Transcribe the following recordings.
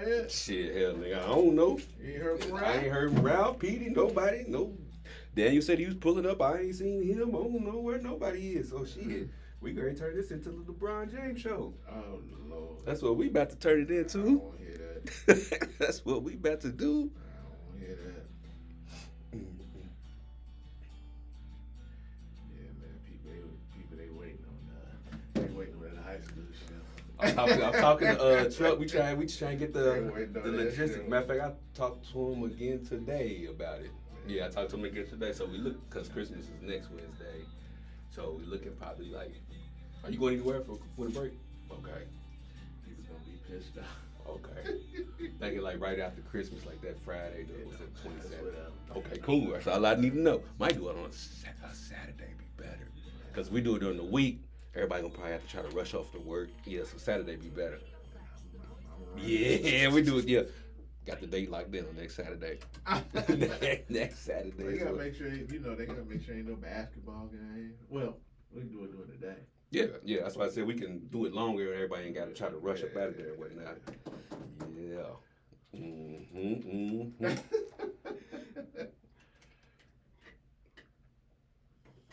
yet? Shit, hell, nigga, I don't know. You ain't heard from I Ralph? ain't heard from Ralph, Petey, nobody, no. Daniel said he was pulling up. I ain't seen him. I don't know where nobody is. So shit, we gonna turn this into the LeBron James show. Oh, Lord. That's what we about to turn it I don't into. want to hear that. That's what we about to do. I don't want to hear that. Yeah, man. People, they waiting on that high school show. I'm talking to Truck. We trying to get the waiting on that logistics. shit. Matter of fact, I talked to him again today about it. Yeah, I talked to him again today. So we look, because Christmas is next Wednesday. So we looking probably like, are you going anywhere for the break? Okay. People gonna be pissed off. Okay. Thinking like right after Christmas, like that Friday, was it That's 27th? Okay, cool. That's all I need to know. Might do it on a Saturday, be better. Because we do it during the week, everybody gonna probably have to try to rush off to work. Yeah, so Saturday be better. Yeah, we do it. Yeah, got the date locked in on next Saturday. next Saturday. They gotta make sure, they gotta make sure ain't no basketball game. Well, we can do it during the day. Yeah, that's why I said we can do it longer. Everybody ain't got to try to rush up out of there and whatnot. Yeah.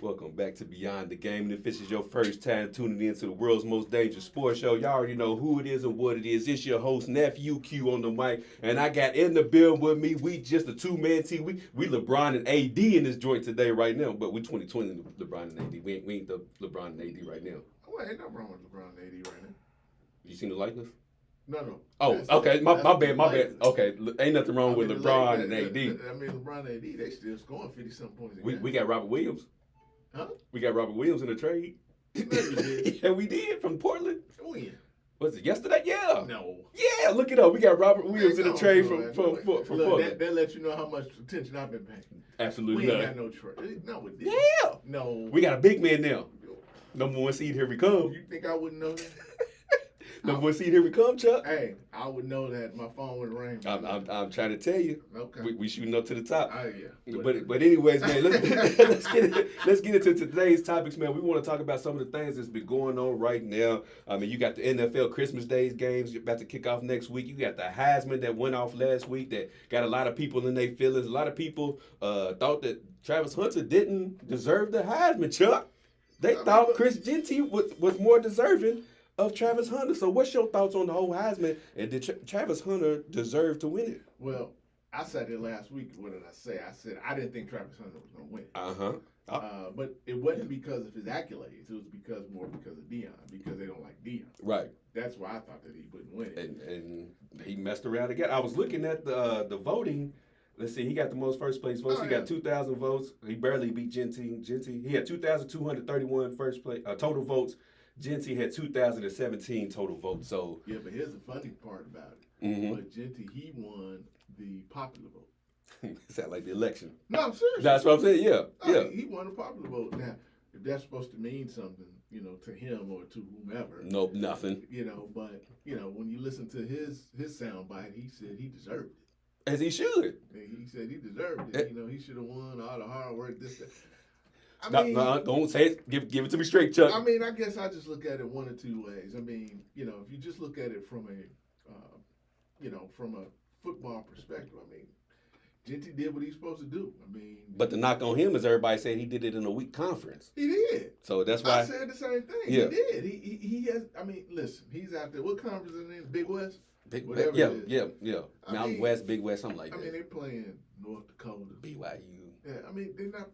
Welcome back to Beyond the Game. And if this is your first time tuning in to the world's most dangerous sports show, y'all already know who it is and what it is. It's your host, Nephew Q, on the mic. And I got in the building with me. We just a two-man team. We LeBron and AD in this joint today right now. But we 2020 LeBron and AD. We ain't the LeBron and AD right now. Well, ain't nothing wrong with LeBron and AD right now. You seen the likeness? No. Oh, okay. My bad. Okay, ain't nothing wrong with LeBron and AD. LeBron and AD, they still scoring 50-something points a game. We got Robert Williams. Huh? We got Robert Williams in the trade. No, you did. Yeah, we did, from Portland. When? Was it yesterday? Yeah. No. Yeah, look it up. We got Robert Williams in the trade from Portland. That lets you know how much attention I've been paying. Absolutely We not. ain't got no trade. No, it didn't. Yeah. No. We got a big man now. Number one seed, here we come. You think I wouldn't know that? Number one seed, here we come, Chuck. Hey, I would know that my phone would ring. I'm trying to tell you. Okay. We shooting up to the top. Yeah. But anyways, man, let's get into today's topics, man. We want to talk about some of the things that's been going on right now. I mean, you got the NFL Christmas Days games about to kick off next week. You got the Heisman that went off last week that got a lot of people in their feelings. A lot of people thought that Travis Hunter didn't deserve the Heisman, Chuck. They thought Chris Genty was more deserving of Travis Hunter. So what's your thoughts on the whole Heisman, and did Travis Hunter deserve to win it? Well, I said it last week. What did I say? I said I didn't think Travis Hunter was going to win. But it wasn't because of his accolades. It was more because of Deion, because they don't like Deion. Right. That's why I thought that he wouldn't win it. And he messed around again. I was looking at the voting. Let's see, he got the most first place votes. He got 2,000 votes. He barely beat Genty. He had 2,231 first place total votes. Genty had 2,017 total votes. So yeah, but here's the funny part about it. Mm-hmm. But Genty, he won the popular vote. Sound like the election. No, I'm serious. That's what I'm saying. Yeah. He won the popular vote. Now, if that's supposed to mean something, to him or to whomever. Nope, nothing. But when you listen to his soundbite, he said he deserved it. As he should. He said he deserved it. He should have won all the hard work. That. No, don't say it. Give it to me straight, Chuck. I mean, I guess I just look at it one or two ways. I mean, if you just look at it from a football perspective, I mean, Genty did what he's supposed to do. I mean, but the knock on him is everybody said he did it in a weak conference. He did. So that's why I said the same thing. Yeah. He did. He has. I mean, listen, he's out there. What conference is it in? Big West. Yeah. Mountain West, Big West, something like that. I mean, they're playing North Dakota, BYU. Yeah, I mean, they're not.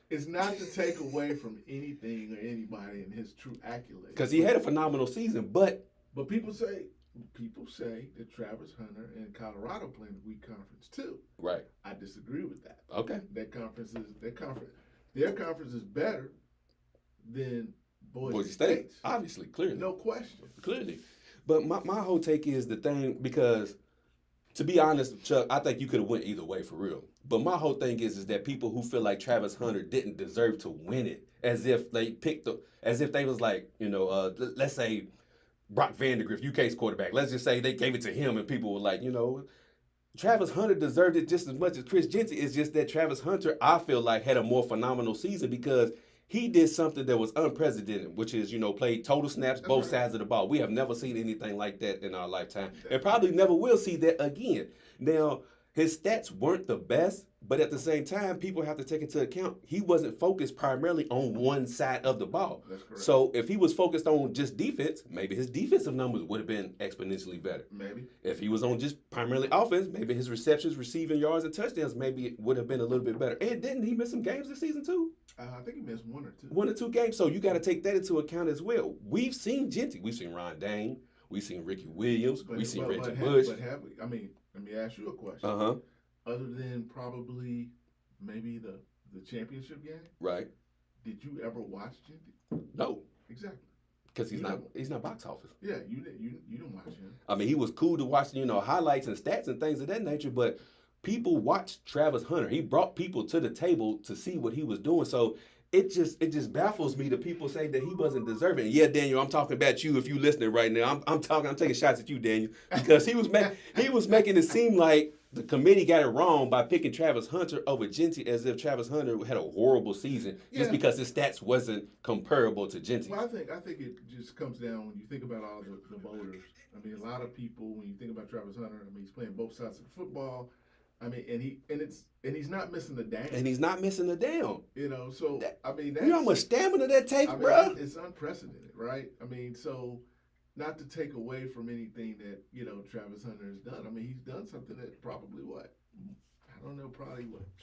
It's not to take away from anything or anybody in his true accolades. Because he had a phenomenal season, but people say that Travis Hunter and Colorado playing a weak conference too. Right. I disagree with that. Okay. Their conference is better than Boise State's. Obviously, clearly. No question. Clearly. But my whole take is the thing, because to be honest, Chuck, I think you could have went either way for real. But my whole thing is that people who feel like Travis Hunter didn't deserve to win it, as if they was like, let's say Brock Vandegrift, UK's quarterback. Let's just say they gave it to him and people were like, Travis Hunter deserved it just as much as Chris Genty. It's just that Travis Hunter, I feel like, had a more phenomenal season because he did something that was unprecedented, which is, played total snaps, That's both right. sides of the ball. We have never seen anything like that in our lifetime, That's and probably never will see that again. Now, his stats weren't the best, but at the same time, people have to take into account he wasn't focused primarily on one side of the ball. That's correct. So if he was focused on just defense, maybe his defensive numbers would have been exponentially better. Maybe. If he was on just primarily offense, maybe his receptions, receiving yards, and touchdowns maybe it would have been a little bit better. And didn't he miss some games this season too? I think he missed 1 or 2. 1 or 2 games. So you got to take that into account as well. We've seen Genty. We've seen Ron Dane. We've seen Ricky Williams. We've seen Reggie Bush. But have we? I mean, let me ask you a question. Other than probably maybe the championship game, right? Did you ever watch Genty? No. Exactly. Because he's not box office. Yeah, you didn't watch him. I mean, he was cool to watch, highlights and stats and things of that nature, but people watched Travis Hunter. He brought people to the table to see what he was doing. So it just baffles me that people say that he wasn't deserving. Yeah, Daniel, I'm talking about you if you listening right now. I'm taking shots at you, Daniel, because he was making it seem like the committee got it wrong by picking Travis Hunter over Genty, as if Travis Hunter had a horrible season just because his stats wasn't comparable to Genty. Well, I think it just comes down when you think about all the voters. I mean, a lot of people, when you think about Travis Hunter, I mean, he's playing both sides of the football. I mean, and he's not missing the down. And he's not missing the down. So I mean, that's, you know how much stamina that takes, bro. It's unprecedented, right? I mean, so not to take away from anything that Travis Hunter has done. I mean, he's done something that probably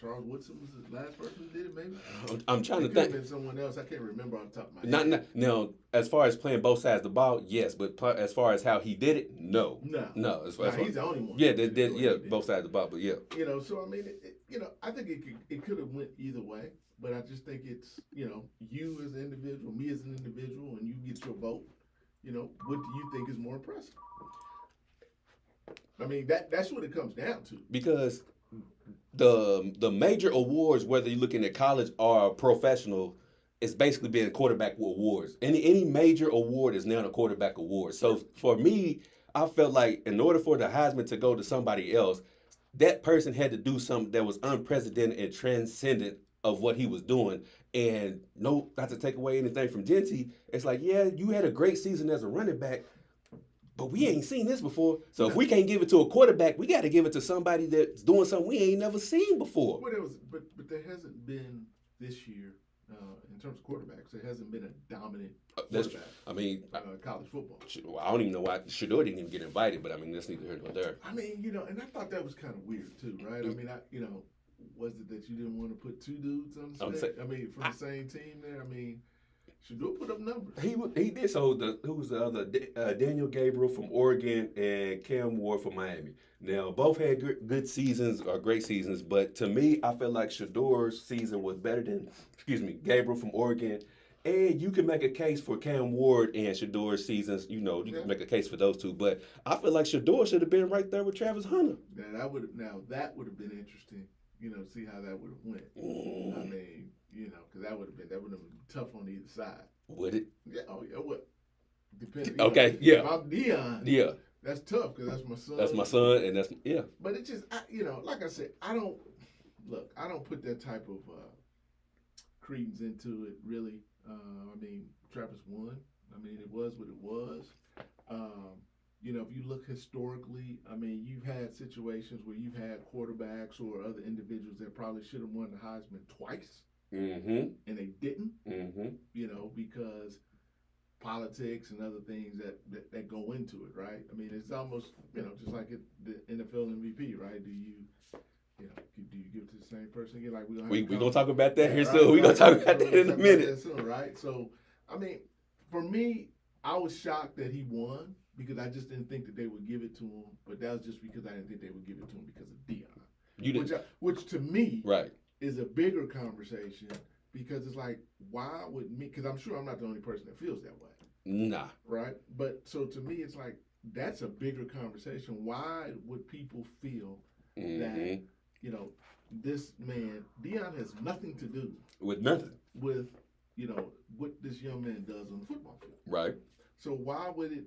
Charles Woodson was the last person who did it, maybe? I'm trying to think. It could have been someone else. I can't remember on top of my head. No, as far as playing both sides of the ball, yes. But as far as how he did it, no. No. As far he's the only one. Yeah, both sides of the ball, but yeah. So I mean, I think it could have went either way. But I just think it's, you as an individual, me as an individual, and you get your vote. What do you think is more impressive? I mean, that's what it comes down to. Because the major awards, whether you're looking at college or professional, it's basically being quarterback awards. Any major award is now a quarterback award. So for me, I felt like in order for the Heisman to go to somebody else, that person had to do something that was unprecedented and transcendent of what he was doing. And no, not to take away anything from Genty, it's like, yeah, you had a great season as a running back, but we ain't seen this before. So if we can't give it to a quarterback, we got to give it to somebody that's doing something we ain't never seen before. But there hasn't been this year, in terms of quarterbacks, there hasn't been a dominant quarterback. I mean, college football. I don't even know why Shador didn't even get invited, but I mean, that's neither here nor there. I mean, and I thought that was kind of weird too, right? I mean, was it that you didn't want to put two dudes on the stage? I mean, from the same team there. I mean, Shador put up numbers. He did. So who was the other? Daniel Gabriel from Oregon and Cam Ward from Miami. Now both had good seasons or great seasons, but to me, I feel like Shador's season was better than Gabriel from Oregon. And you can make a case for Cam Ward and Shador's seasons. You can make a case for those two. But I feel like Shador should have been right there with Travis Hunter. That would have been interesting. See how that would have went. I mean, because that would have been tough on either side. Would it? Yeah. Oh yeah. What? Depending. Okay. Yeah. If I'm Deion. Yeah. That's tough because that's my son. That's my son, and that's But it just, like I said, I don't put that type of credence into it really. I mean, Travis won. I mean, it was what it was. If you look historically, I mean, you've had situations where you've had quarterbacks or other individuals that probably should have won the Heisman twice, and they didn't. Because politics and other things that go into it, right? I mean, it's almost just like the NFL MVP, right? Do you give it to the same person again? Like we're gonna talk about that here soon. We're gonna talk about that in a minute. Soon, right? So, I mean, for me, I was shocked that he won because I just didn't think that they would give it to him. But that was just because I didn't think they would give it to him because of Deion. Which to me, is a bigger conversation because it's like, why would me? Because I'm sure I'm not the only person that feels that way. Nah. Right? But so to me, it's like, that's a bigger conversation. Why would people feel that, this man, Deion has nothing to do with what this young man does on the football field. Right. So why would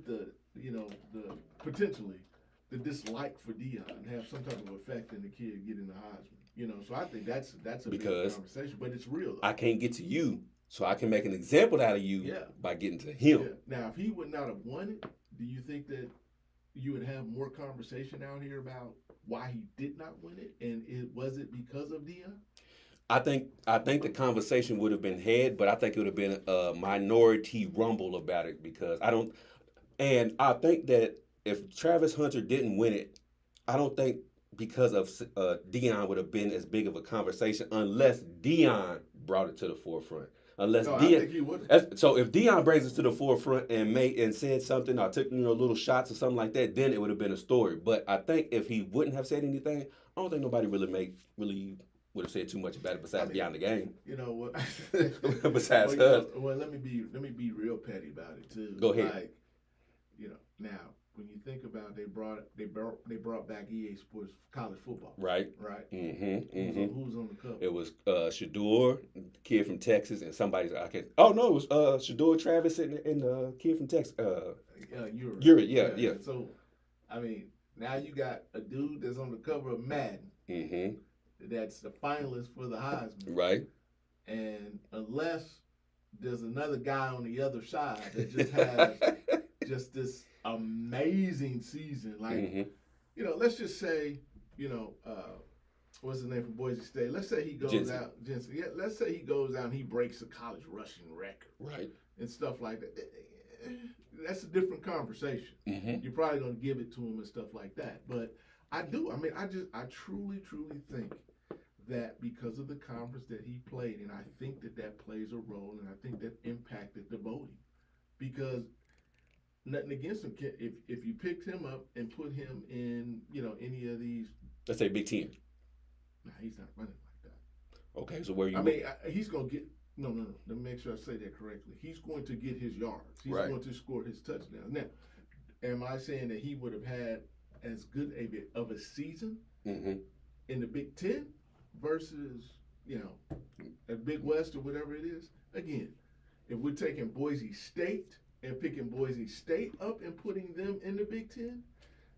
the potentially the dislike for Deion have some type of effect in the kid getting the Heisman? So I think that's a big Because conversation, but it's real. Though. I can't get to you, so I can make an example out of you by getting to him. Yeah. Now, if he would not have won it, do you think that you would have more conversation out here about why he did not win it, and was it because of Dion? I think the conversation would have been had, but I think it would have been a minority rumble about it because I think that if Travis Hunter didn't win it, I don't think because of Dion would have been as big of a conversation unless Dion brought it to the forefront. Unless No, Dion, I think he would. so if Dion brings it to the forefront and said something or took little shots or something like that, then it would have been a story. But I think if he wouldn't have said anything, I don't think nobody really would have said too much about it besides beyond the game. You know what? Besides us. Well, let me be real petty about it too. Go ahead. Like, now when you think about they brought back EA Sports college football. Right. Right. Who's on the cover? It was Shador, kid from Texas, and somebody's I can't. Oh no, it was Shador, Travis, and the kid from Texas. Uri. Yeah. So, I mean, now you got a dude that's on the cover of Madden. Mm-hmm. That's the finalist for the Heisman. Right. And unless there's another guy on the other side that just has just this amazing season, like, let's just say, what's his name from Boise State? Let's say he goes Jensen. out, Jensen. Yeah, let's say he goes out and he breaks the college rushing record. Right. And stuff like that. That's a different conversation. Mm-hmm. You're probably going to give it to him and stuff like that. But I truly think that because of the conference that he played, and I think that plays a role, and I think that impacted the voting. Because nothing against him, if you picked him up and put him in, any of these. Let's say Big Ten. Nah, he's not running like that. Okay, so where you? I mean, he's going to get. No. Let me make sure I say that correctly. He's going to get his yards. He's going to score his touchdowns. Now, am I saying that he would have had as good of a season in the Big Ten versus, a Big West or whatever it is? Again, if we're taking Boise State and picking Boise State up and putting them in the Big Ten,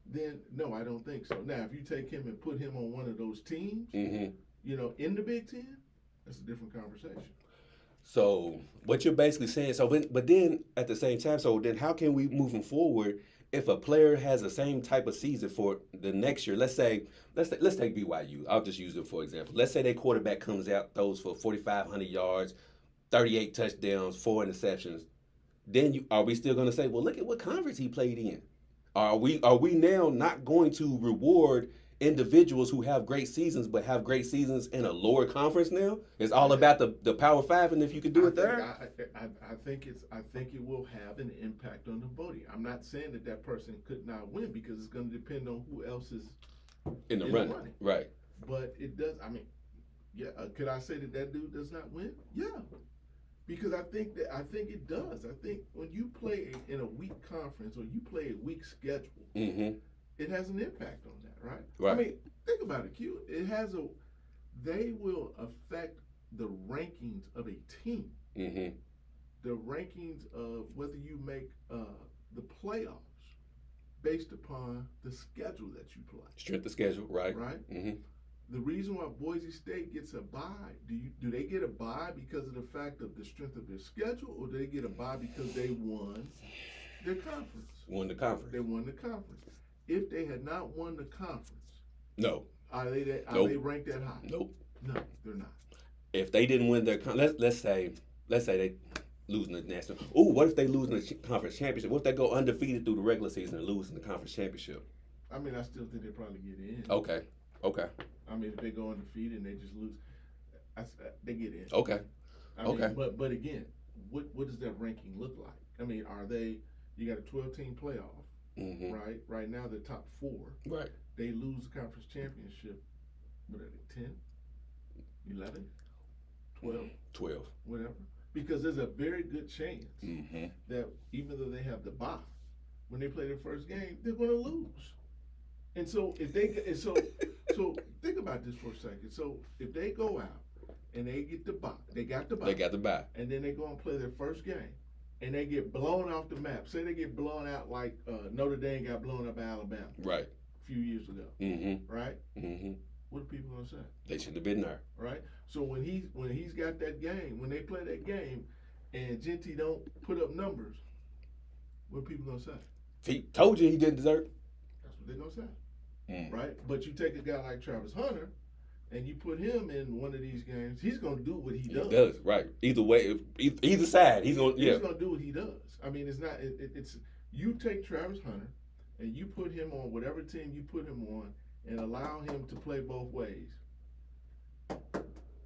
then no, I don't think so. Now, if you take him and put him on one of those teams, in the Big Ten, that's a different conversation. So what you're basically saying, but then at the same time, so then how can we moving forward if a player has the same type of season for the next year? Let's take BYU. I'll just use them for example. Let's say their quarterback comes out, throws for 4,500 yards, 38 touchdowns, 4 interceptions. Then are we still going to say, well, look at what conference he played in? Are we now not going to reward individuals who have great seasons but have great seasons in a lower conference now? It's all about the Power Five, and if you can do it there. I think it will have an impact on the voting. I'm not saying that person could not win because it's going to depend on who else is in the running. Right. But it does. I mean, could I say that dude does not win? Yeah. Because I think it does. I think when you play in a weak conference or you play a weak schedule, it has an impact on that, right? Right. I mean, think about it, Q. They will affect the rankings of a team. The rankings of whether you make the playoffs based upon the schedule that you play. Strength of schedule, right? Right. The reason why Boise State gets a bye, do they get a bye because of the fact of the strength of their schedule, or do they get a bye because they won their conference? Won the conference. They won the conference. If they had not won the conference, no. Are they ranked that high? Nope. No, they're not. If they didn't win their let's say they losing the national. Ooh, what if they lose in the conference championship? What if they go undefeated through the regular season and lose in the conference championship? I mean, I still think they probably get in. Okay. I mean, if they go undefeated and they just lose, they get in. Okay. I mean, but again, what does that ranking look like? I mean, you got a 12-team playoff, right? Right now, the top 4. Right. They lose the conference championship, what are they, 10, 11, 12? 12. Whatever. Because there's a very good chance that even though they have the bye, when they play their first game, they're going to lose. And so so think about this for a second. So if they go out and they get the bye, they got the bye, and then they go and play their first game, and they get blown off the map. Say they get blown out like Notre Dame got blown up by Alabama, right, a few years ago, right? what are people gonna say? They shouldn't have been there. Right. So when he's got that game, when they play that game, and Genty don't put up numbers, what are people gonna say? He told you he didn't deserve. That's what they're gonna say. Right. But you take a guy like Travis Hunter, and you put him in one of these games, he's gonna do what he does. He does, right. Either way, either side, he's gonna do what he does. I mean, it's not. It's you take Travis Hunter, and you put him on whatever team you put him on, and allow him to play both ways.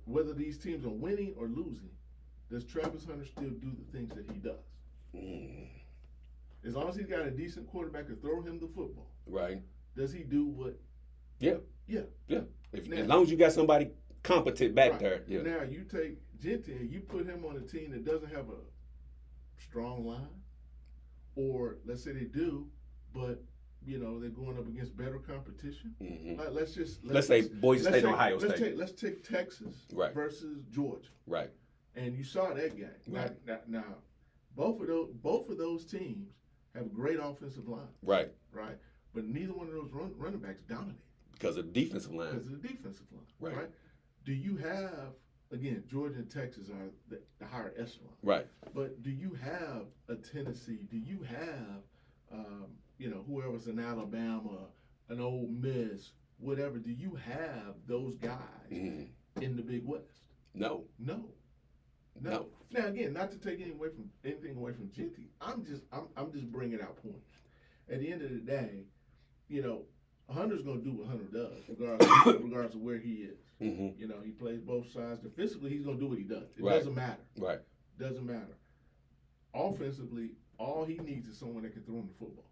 Whether these teams are winning or losing, does Travis Hunter still do the things that he does? As long as he's got a decent quarterback to throw him the football, right? Does he do what? Yeah. Now, as long as you got somebody competent back there. Yeah. Now you take Genty and you put him on a team that doesn't have a strong line, or let's say they do, but they're going up against better competition. Let's say Boise State, Ohio State. Let's take Texas versus Georgia. Right. And you saw that game. Right. Now, both of those teams have great offensive lines. Right. Right. But neither one of those running backs dominate. Because of the defensive line. Right. Do you have, again, Georgia and Texas are the higher echelon. Right. But do you have a Tennessee? Do you have whoever's in Alabama, an Ole Miss, whatever? Do you have those guys in the Big West? No. Now again, not to take anything away from Genty, I'm just bringing out points. At the end of the day, Hunter's gonna do what Hunter does, regardless of where he is. He plays both sides. Defensively, he's gonna do what he does. It doesn't matter. Right. Doesn't matter. Offensively, all he needs is someone that can throw him the football.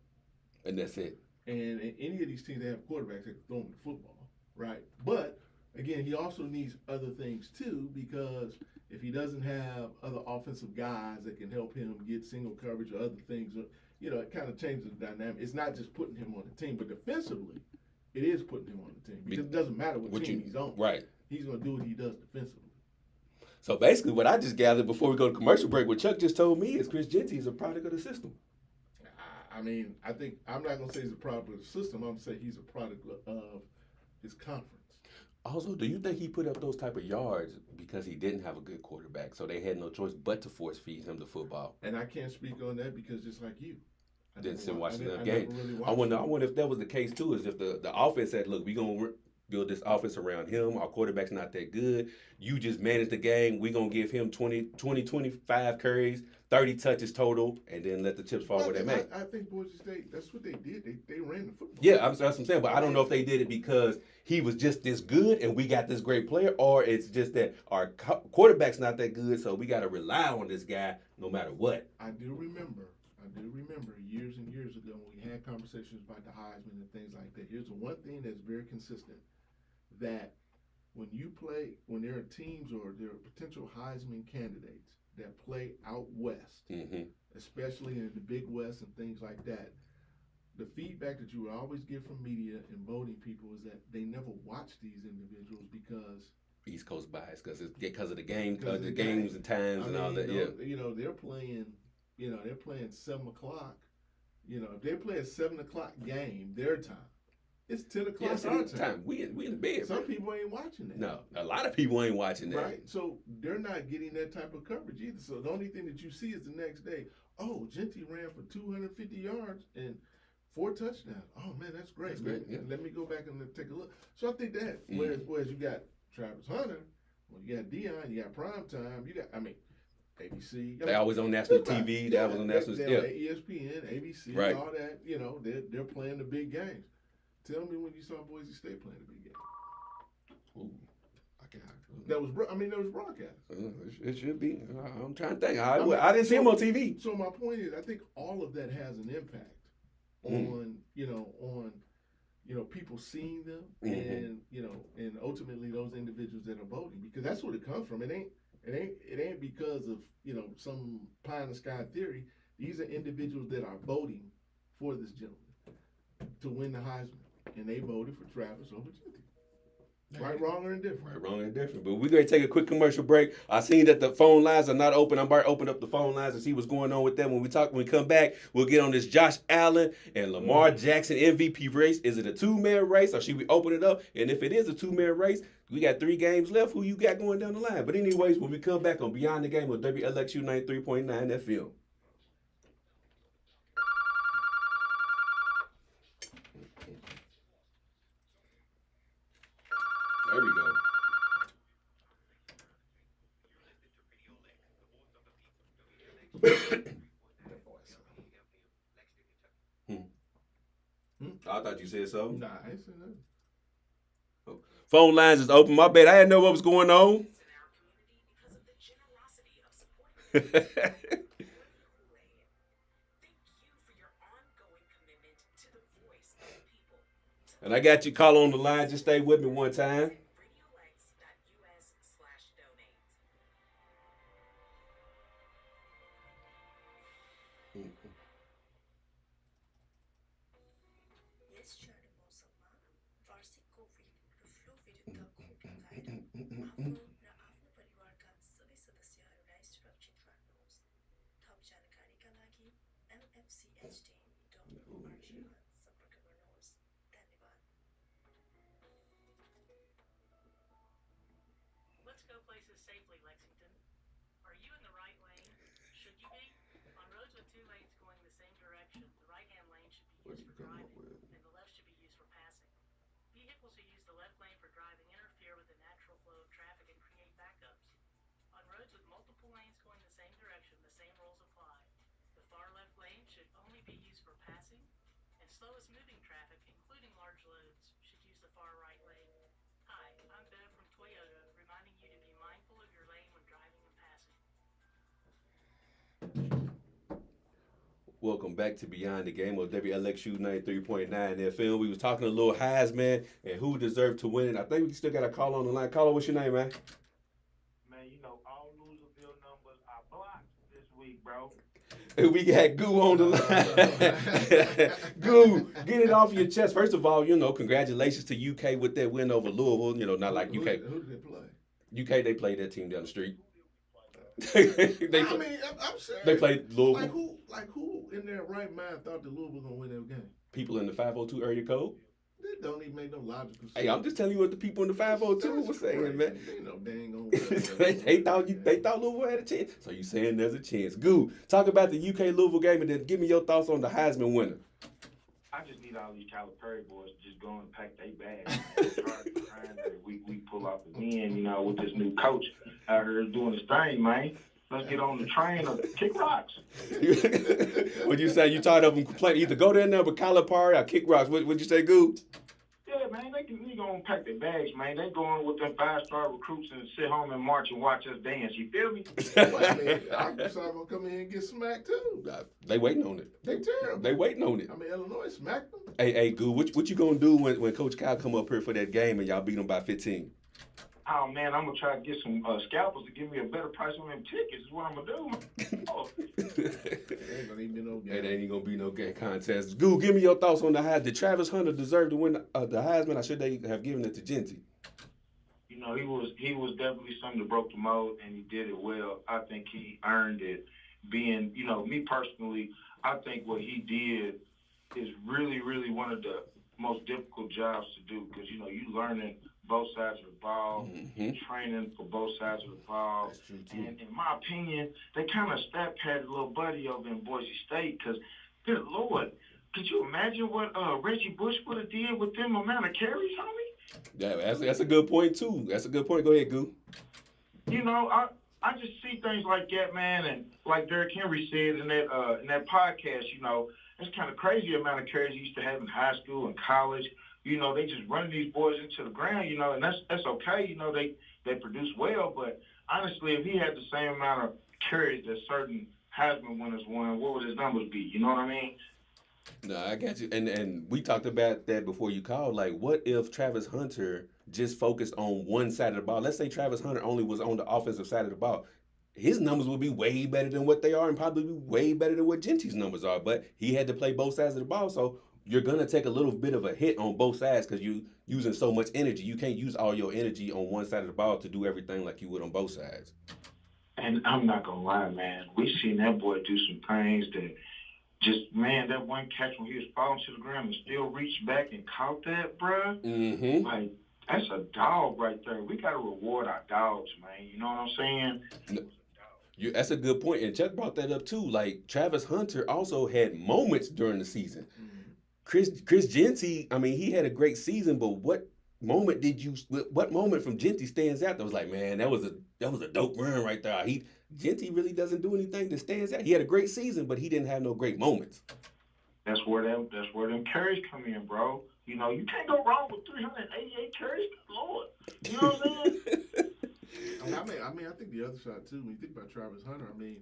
And that's it. And in any of these teams, they have quarterbacks that can throw him the football, right? But again, he also needs other things too, because if he doesn't have other offensive guys that can help him get single coverage or other things, it kind of changes the dynamic. It's not just putting him on the team, but defensively, it is putting him on the team, because it doesn't matter what team he's on. Right. He's going to do what he does defensively. So basically, what I just gathered before we go to commercial break, what Chuck just told me is Chris Genty is a product of the system. I mean, I think I'm not going to say he's a product of the system. I'm going to say he's a product of his conference. Also, do you think he put up those type of yards because he didn't have a good quarterback, so they had no choice but to force feed him the football? And I can't speak on that because just like you, I didn't sit watching enough games. I wonder if that was the case too. Is if the offense said, "Look, we're gonna build this offense around him. Our quarterback's not that good. You just manage the game. We're gonna give him 25 carries, 30 touches total, and then let the chips fall where they may." I think Boise State, that's what they did. They ran the football. Yeah, that's what I'm saying. But I don't know if they did it because he was just this good and we got this great player, or it's just that our quarterback's not that good, so we got to rely on this guy no matter what. I do remember years and years ago when we had conversations about the Heisman and things like that. Here's the one thing that's very consistent, that when there are teams or there are potential Heisman candidates that play out west, especially in the Big West and things like that, the feedback that you would always get from media and voting people is that they never watch these individuals because East Coast bias, because of the game, the games and times and all that. They're playing. They're playing 7 o'clock. If they play a 7 o'clock game, their time, it's 10 o'clock our time. We in the bed. Some people ain't watching that. No, a lot of people ain't watching that. Right. So they're not getting that type of coverage either. So the only thing that you see is the next day. Oh, Genty ran for 250 yards and 4 touchdowns. Oh man, that's great. That's great. Yeah. Let me go back and take a look. So I think that. Whereas you got Travis Hunter, you got Dion, you got Primetime, ABC. They always on national TV. They always on national. ESPN, ABC, right. All that. They're playing the big games. Tell me when you saw Boise State playing the big game. Ooh, that was broadcast. It should be. I'm trying to think. I didn't see him on TV. So my point is, I think all of that has an impact on people seeing them and and ultimately those individuals that are voting, because that's what it comes from. It ain't because of some pie in the sky theory. These are individuals that are voting for this gentleman to win the Heisman, and they voted for Travis over Genty. Right, wrong, or indifferent. Right, wrong, and different. But we're going to take a quick commercial break. I seen that the phone lines are not open. I'm about to open up the phone lines and see what's going on with them. When we come back, we'll get on this Josh Allen and Lamar Jackson MVP race. Is it a two-man race, or should we open it up? And if it is a two-man race, we got 3 games left. Who you got going down the line? But anyways, when we come back on Beyond the Game on WLXU 93.9 FM. There we go. I thought you said so. Nah, I ain't saying nothing. Phone lines is open. My bad. I didn't know what was going on. And I got you call on the line. Just stay with me one time. Let's go places safely, Lexington. Are you in the right lane? Should you be? On roads with 2 lanes going the same direction, the right-hand lane should be used for driving, and the left should be used for passing. Vehicles who use the left lane for driving interfere with the natural flow of traffic and create backups. On roads with multiple lanes going the same direction, the same rules apply. The far left lane should only be used for passing, and slowest moving traffic, including large loads, should use the far right lane. Hi, I'm Bev from Toyota, reminding you to be mindful of your lane when driving and passing. Welcome back to Beyond the Game on WLXU 93.9 FM. We was talking a little Heisman and who deserved to win it. I think we still got a call on the line. Caller, what's your name, man? Man, you know, all Loserville numbers are blocked this week, bro. We got Goo on the line. Goo, get it off your chest. First of all, congratulations to UK with that win over Louisville. Not like UK. Who did they play? UK, they played that team down the street. I'm serious. They played Louisville. Like who in their right mind thought that Louisville was gonna win that game? People in the 502 area code. That don't even make no logical sense. Hey, I'm just telling you what the people in the 502 were saying, man. They know they ain't gonna win. they thought Louisville had a chance. So you saying there's a chance. Goo, talk about the UK Louisville game and then give me your thoughts on the Heisman winner. I just need all these Calipari boys to just go and pack their bags. Man. It's hard to find that we pull off the win, with this new coach out here doing his thing, man. Let's get on the train or kick rocks. What you say? You tired of them complaining? Either go there now with Calipari or kick rocks. What'd you say, Goo? Yeah, man, they gonna pack their bags, man. They going with them 5-star recruits and sit home and march and watch us dance. You feel me? Well, I mean, Arkansas gonna come in and get smacked too. They waiting on it. They terrible. They waiting on it. I mean, Illinois smacked them. Hey, Goo, what you gonna do when Coach Cal come up here for that game and y'all beat them by 15? Oh, man, I'm going to try to get some scalpers to give me a better price on them tickets is what I'm going to do. Oh. It ain't going to even be no game. It ain't going to be no game contest. Goo, give me your thoughts on the Heisman. Did Travis Hunter deserve to win the Heisman, or should they have given it to Genty? He was definitely something that broke the mold, and he did it well. I think he earned it. Being, me personally, I think what he did is really, really one of the most difficult jobs to do because, you learning both sides of the ball, training for both sides of the ball. That's true, too. And in my opinion, they kind of stat-padded little buddy over in Boise State because, good Lord, could you imagine what Reggie Bush would have did with them amount of carries, homie? Yeah, that's a good point, too. That's a good point. Go ahead, Goo. I just see things like that, man, and like Derrick Henry said in that podcast, it's kind of crazy the amount of carries he used to have in high school and college. They just run these boys into the ground, and that's okay. They produce well, but honestly, if he had the same amount of carries that certain Heisman winners won, what would his numbers be? You know what I mean? No, I got you. And we talked about that before you called. Like, what if Travis Hunter just focused on one side of the ball? Let's say Travis Hunter only was on the offensive side of the ball. His numbers would be way better than what they are and probably be way better than what Genty's numbers are. But he had to play both sides of the ball. So you're gonna take a little bit of a hit on both sides because you using so much energy. You can't use all your energy on one side of the ball to do everything like you would on both sides. And I'm not gonna lie, man. We seen that boy do some things that just, man, that one catch when he was falling to the ground and still reached back and caught that, bruh. Mm-hmm. Like, that's a dog right there. We gotta reward our dogs, man. You know what I'm saying? That's a good point, and Chuck brought that up too. Like Travis Hunter also had moments during the season. Chris Genty, I mean, he had a great season, but what moment from Genty stands out that was like, man, that was a dope run right there. Genty really doesn't do anything that stands out. He had a great season, but he didn't have no great moments. That's where them carries come in, bro. You know, you can't go wrong with 388 carries, Lord. You know what I'm saying? I think the other side too. When you think about Travis Hunter, I mean,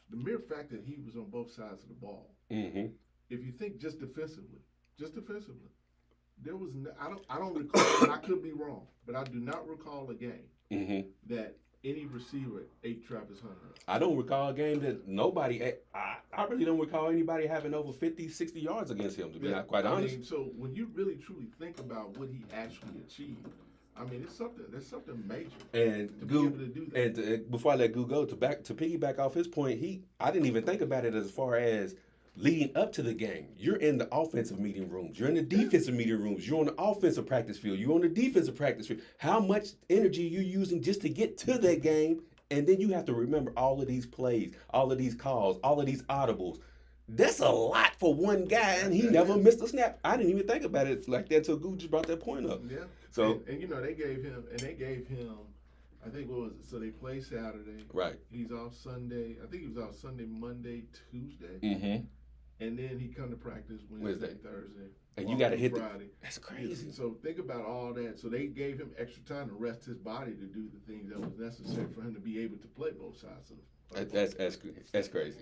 the mere fact that he was on both sides of the ball. Mm-hmm. If you think just defensively, there was I don't recall, and I could be wrong, but I do not recall a game that any receiver ate Travis Hunter. I don't recall a game that nobody. I really don't recall anybody having over 50, 60 yards against him. To be quite honest. I mean, so when you really truly think about what he actually achieved, I mean, there's something major. And to be able to do that. And before I let Goo go, to piggyback off his point, I didn't even think about it as far as leading up to the game. You're in the offensive meeting rooms. You're in the defensive meeting rooms. You're on the offensive practice field. You're on the defensive practice field. How much energy you're using just to get to that game, and then you have to remember all of these plays, all of these calls, all of these audibles. That's a lot for one guy, and he never missed a snap. I didn't even think about it like that until Goo just brought that point up. Yeah. So and you know they gave him, I think what was it? So they play Saturday. Right. He's off Sunday. I think he was off Sunday, Monday, Tuesday. Mm-hmm. And then he come to practice Wednesday, Thursday. And you got to hit Friday. That's crazy. So think about all that. So they gave him extra time to rest his body to do the things that was necessary for him to be able to play both sides of the That's crazy.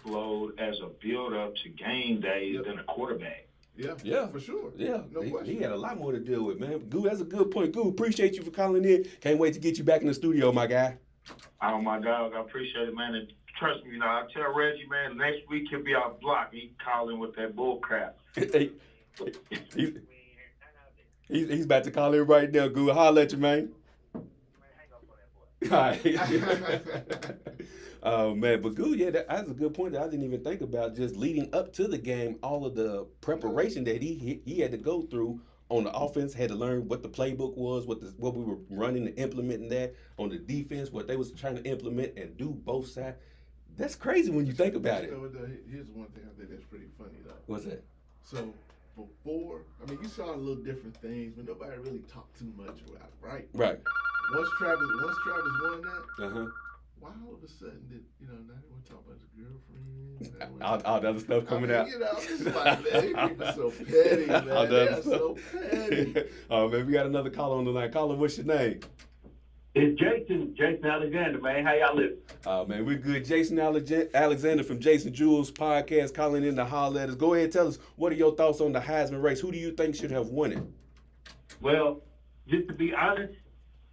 Load as a build up to game day than a quarterback. Yeah, for sure. Yeah, no question. He had a lot more to deal with, man. Goo, that's a good point. Goo, appreciate you for calling in. Can't wait to get you back in the studio, my guy. Oh, my dog, I appreciate it, man. And trust me, I tell Reggie, man, next week he'll be off block. He calling with that bull crap. He's about to call in right now, Goo. Holla at you, man. All right. Oh, man, but Goo, that's a good point that I didn't even think about. Just leading up to the game, all of the preparation that he had to go through on the offense, had to learn what the playbook was, what we were running and implementing that. On the defense, what they was trying to implement and do both sides. That's crazy when you think about it. Here's one thing I think that's pretty funny, though. What's that? So before, I mean, you saw a little different things, but nobody really talked too much about it, right? Right. Once Travis won that, why all of a sudden did, now they want to talk about his girlfriend? All the other stuff coming out. I'm just like, man, people so petty, man. They're so petty. Oh, man, we got another caller on the line. Caller, what's your name? It's Jason Alexander, man. How y'all live? Man, we're good. Jason Alexander from Jason Jules Podcast calling in to holler at us. Go ahead and tell us, what are your thoughts on the Heisman race? Who do you think should have won it? Well, just to be honest,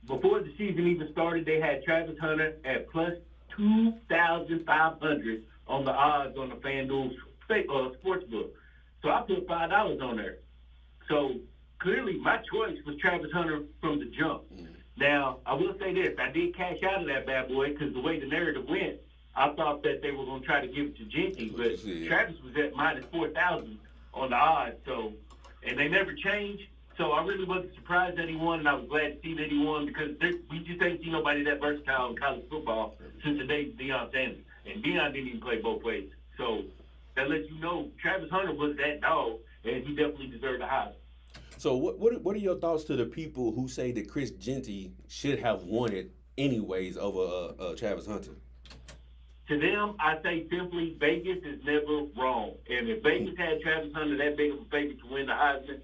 before the season even started, they had Travis Hunter at plus 2,500 on the odds on the FanDuel sportsbook. So I put $5 on there. So clearly my choice was Travis Hunter from the jump. Now, I will say this. I did cash out of that bad boy because the way the narrative went, I thought that they were going to try to give it to Genty, but Travis was at minus 4,000 on the odds. So, and they never changed. So I really wasn't surprised that he won, and I was glad to see that he won because we just ain't seen nobody that versatile in college football since the days of Deion Sanders. And Deion didn't even play both ways. So that lets you know Travis Hunter was that dog, and he definitely deserved the Heisman. So what are your thoughts to the people who say that Chris Genty should have won it anyways over Travis Hunter? To them, I say simply Vegas is never wrong. And if Vegas had Travis Hunter that big of a favorite to win the Heisman,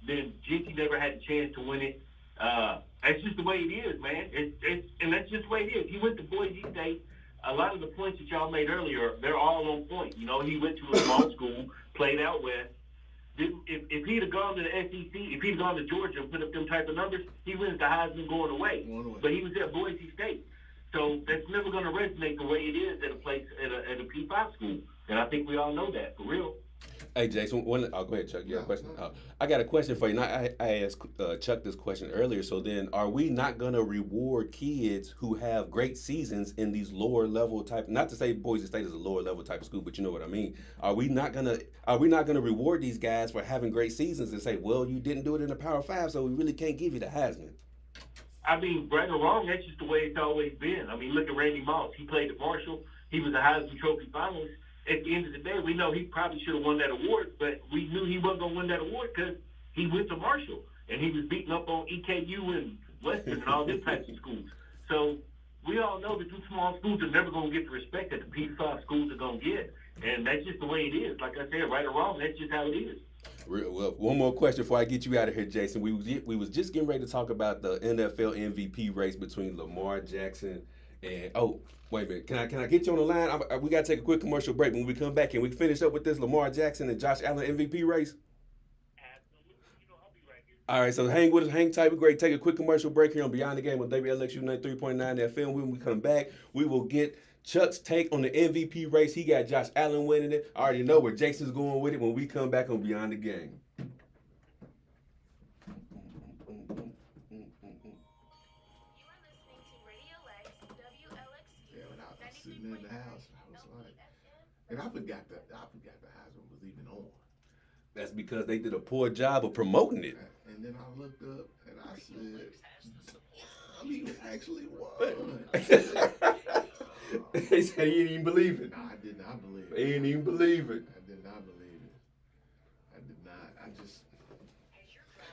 then Genty never had a chance to win it. That's just the way it is, man. And that's just the way it is. He went to Boise State. A lot of the points that y'all made earlier, they're all on point. He went to a small school, played out west. If he'd have gone to the SEC, if he'd gone to Georgia and put up them type of numbers, he wins the Heisman going away. But he was at Boise State. So that's never going to resonate the way it is at a place, at a P5 school. And I think we all know that, for real. Hey, Jason, I'll go ahead, Chuck. You have a question? No. I got a question for you. And I asked Chuck this question earlier. So then, are we not going to reward kids who have great seasons in these lower level type? Not to say Boise State is a lower level type of school, but you know what I mean. Are we not gonna reward these guys for having great seasons and say, well, you didn't do it in the Power Five, so we really can't give you the Heisman? I mean, right or wrong, that's just the way it's always been. I mean, look at Randy Moss. He played at Marshall. He was a Heisman Trophy finalist. At the end of the day, we know he probably should have won that award, but we knew he wasn't going to win that award because he went to Marshall, and he was beating up on EKU and Western and all them types of schools. So we all know that these small schools are never going to get the respect that the P5 schools are going to get, and that's just the way it is. Like I said, right or wrong, that's just how it is. Well, one more question before I get you out of here, Jason. We was just getting ready to talk about the NFL MVP race between Lamar Jackson and wait a minute. Can I get you on the line? We got to take a quick commercial break. When we come back, can we finish up with this Lamar Jackson and Josh Allen MVP race? Absolutely. I'll be right here. All right, so hang with us, hang tight. We're great. Take a quick commercial break here on Beyond the Game on WLXU 93.9 FM. When we come back, we will get Chuck's take on the MVP race. He got Josh Allen winning it. I already know where Jason's going with it when we come back on Beyond the Game. Yeah, when I was sitting in the house, I was like, and I forgot the Heisman was even on. That's because they did a poor job of promoting it. And then I looked up and I said, he actually won. They said he didn't even believe it. No, I did not believe it. He didn't even believe it. I did not believe it. I did not. I just,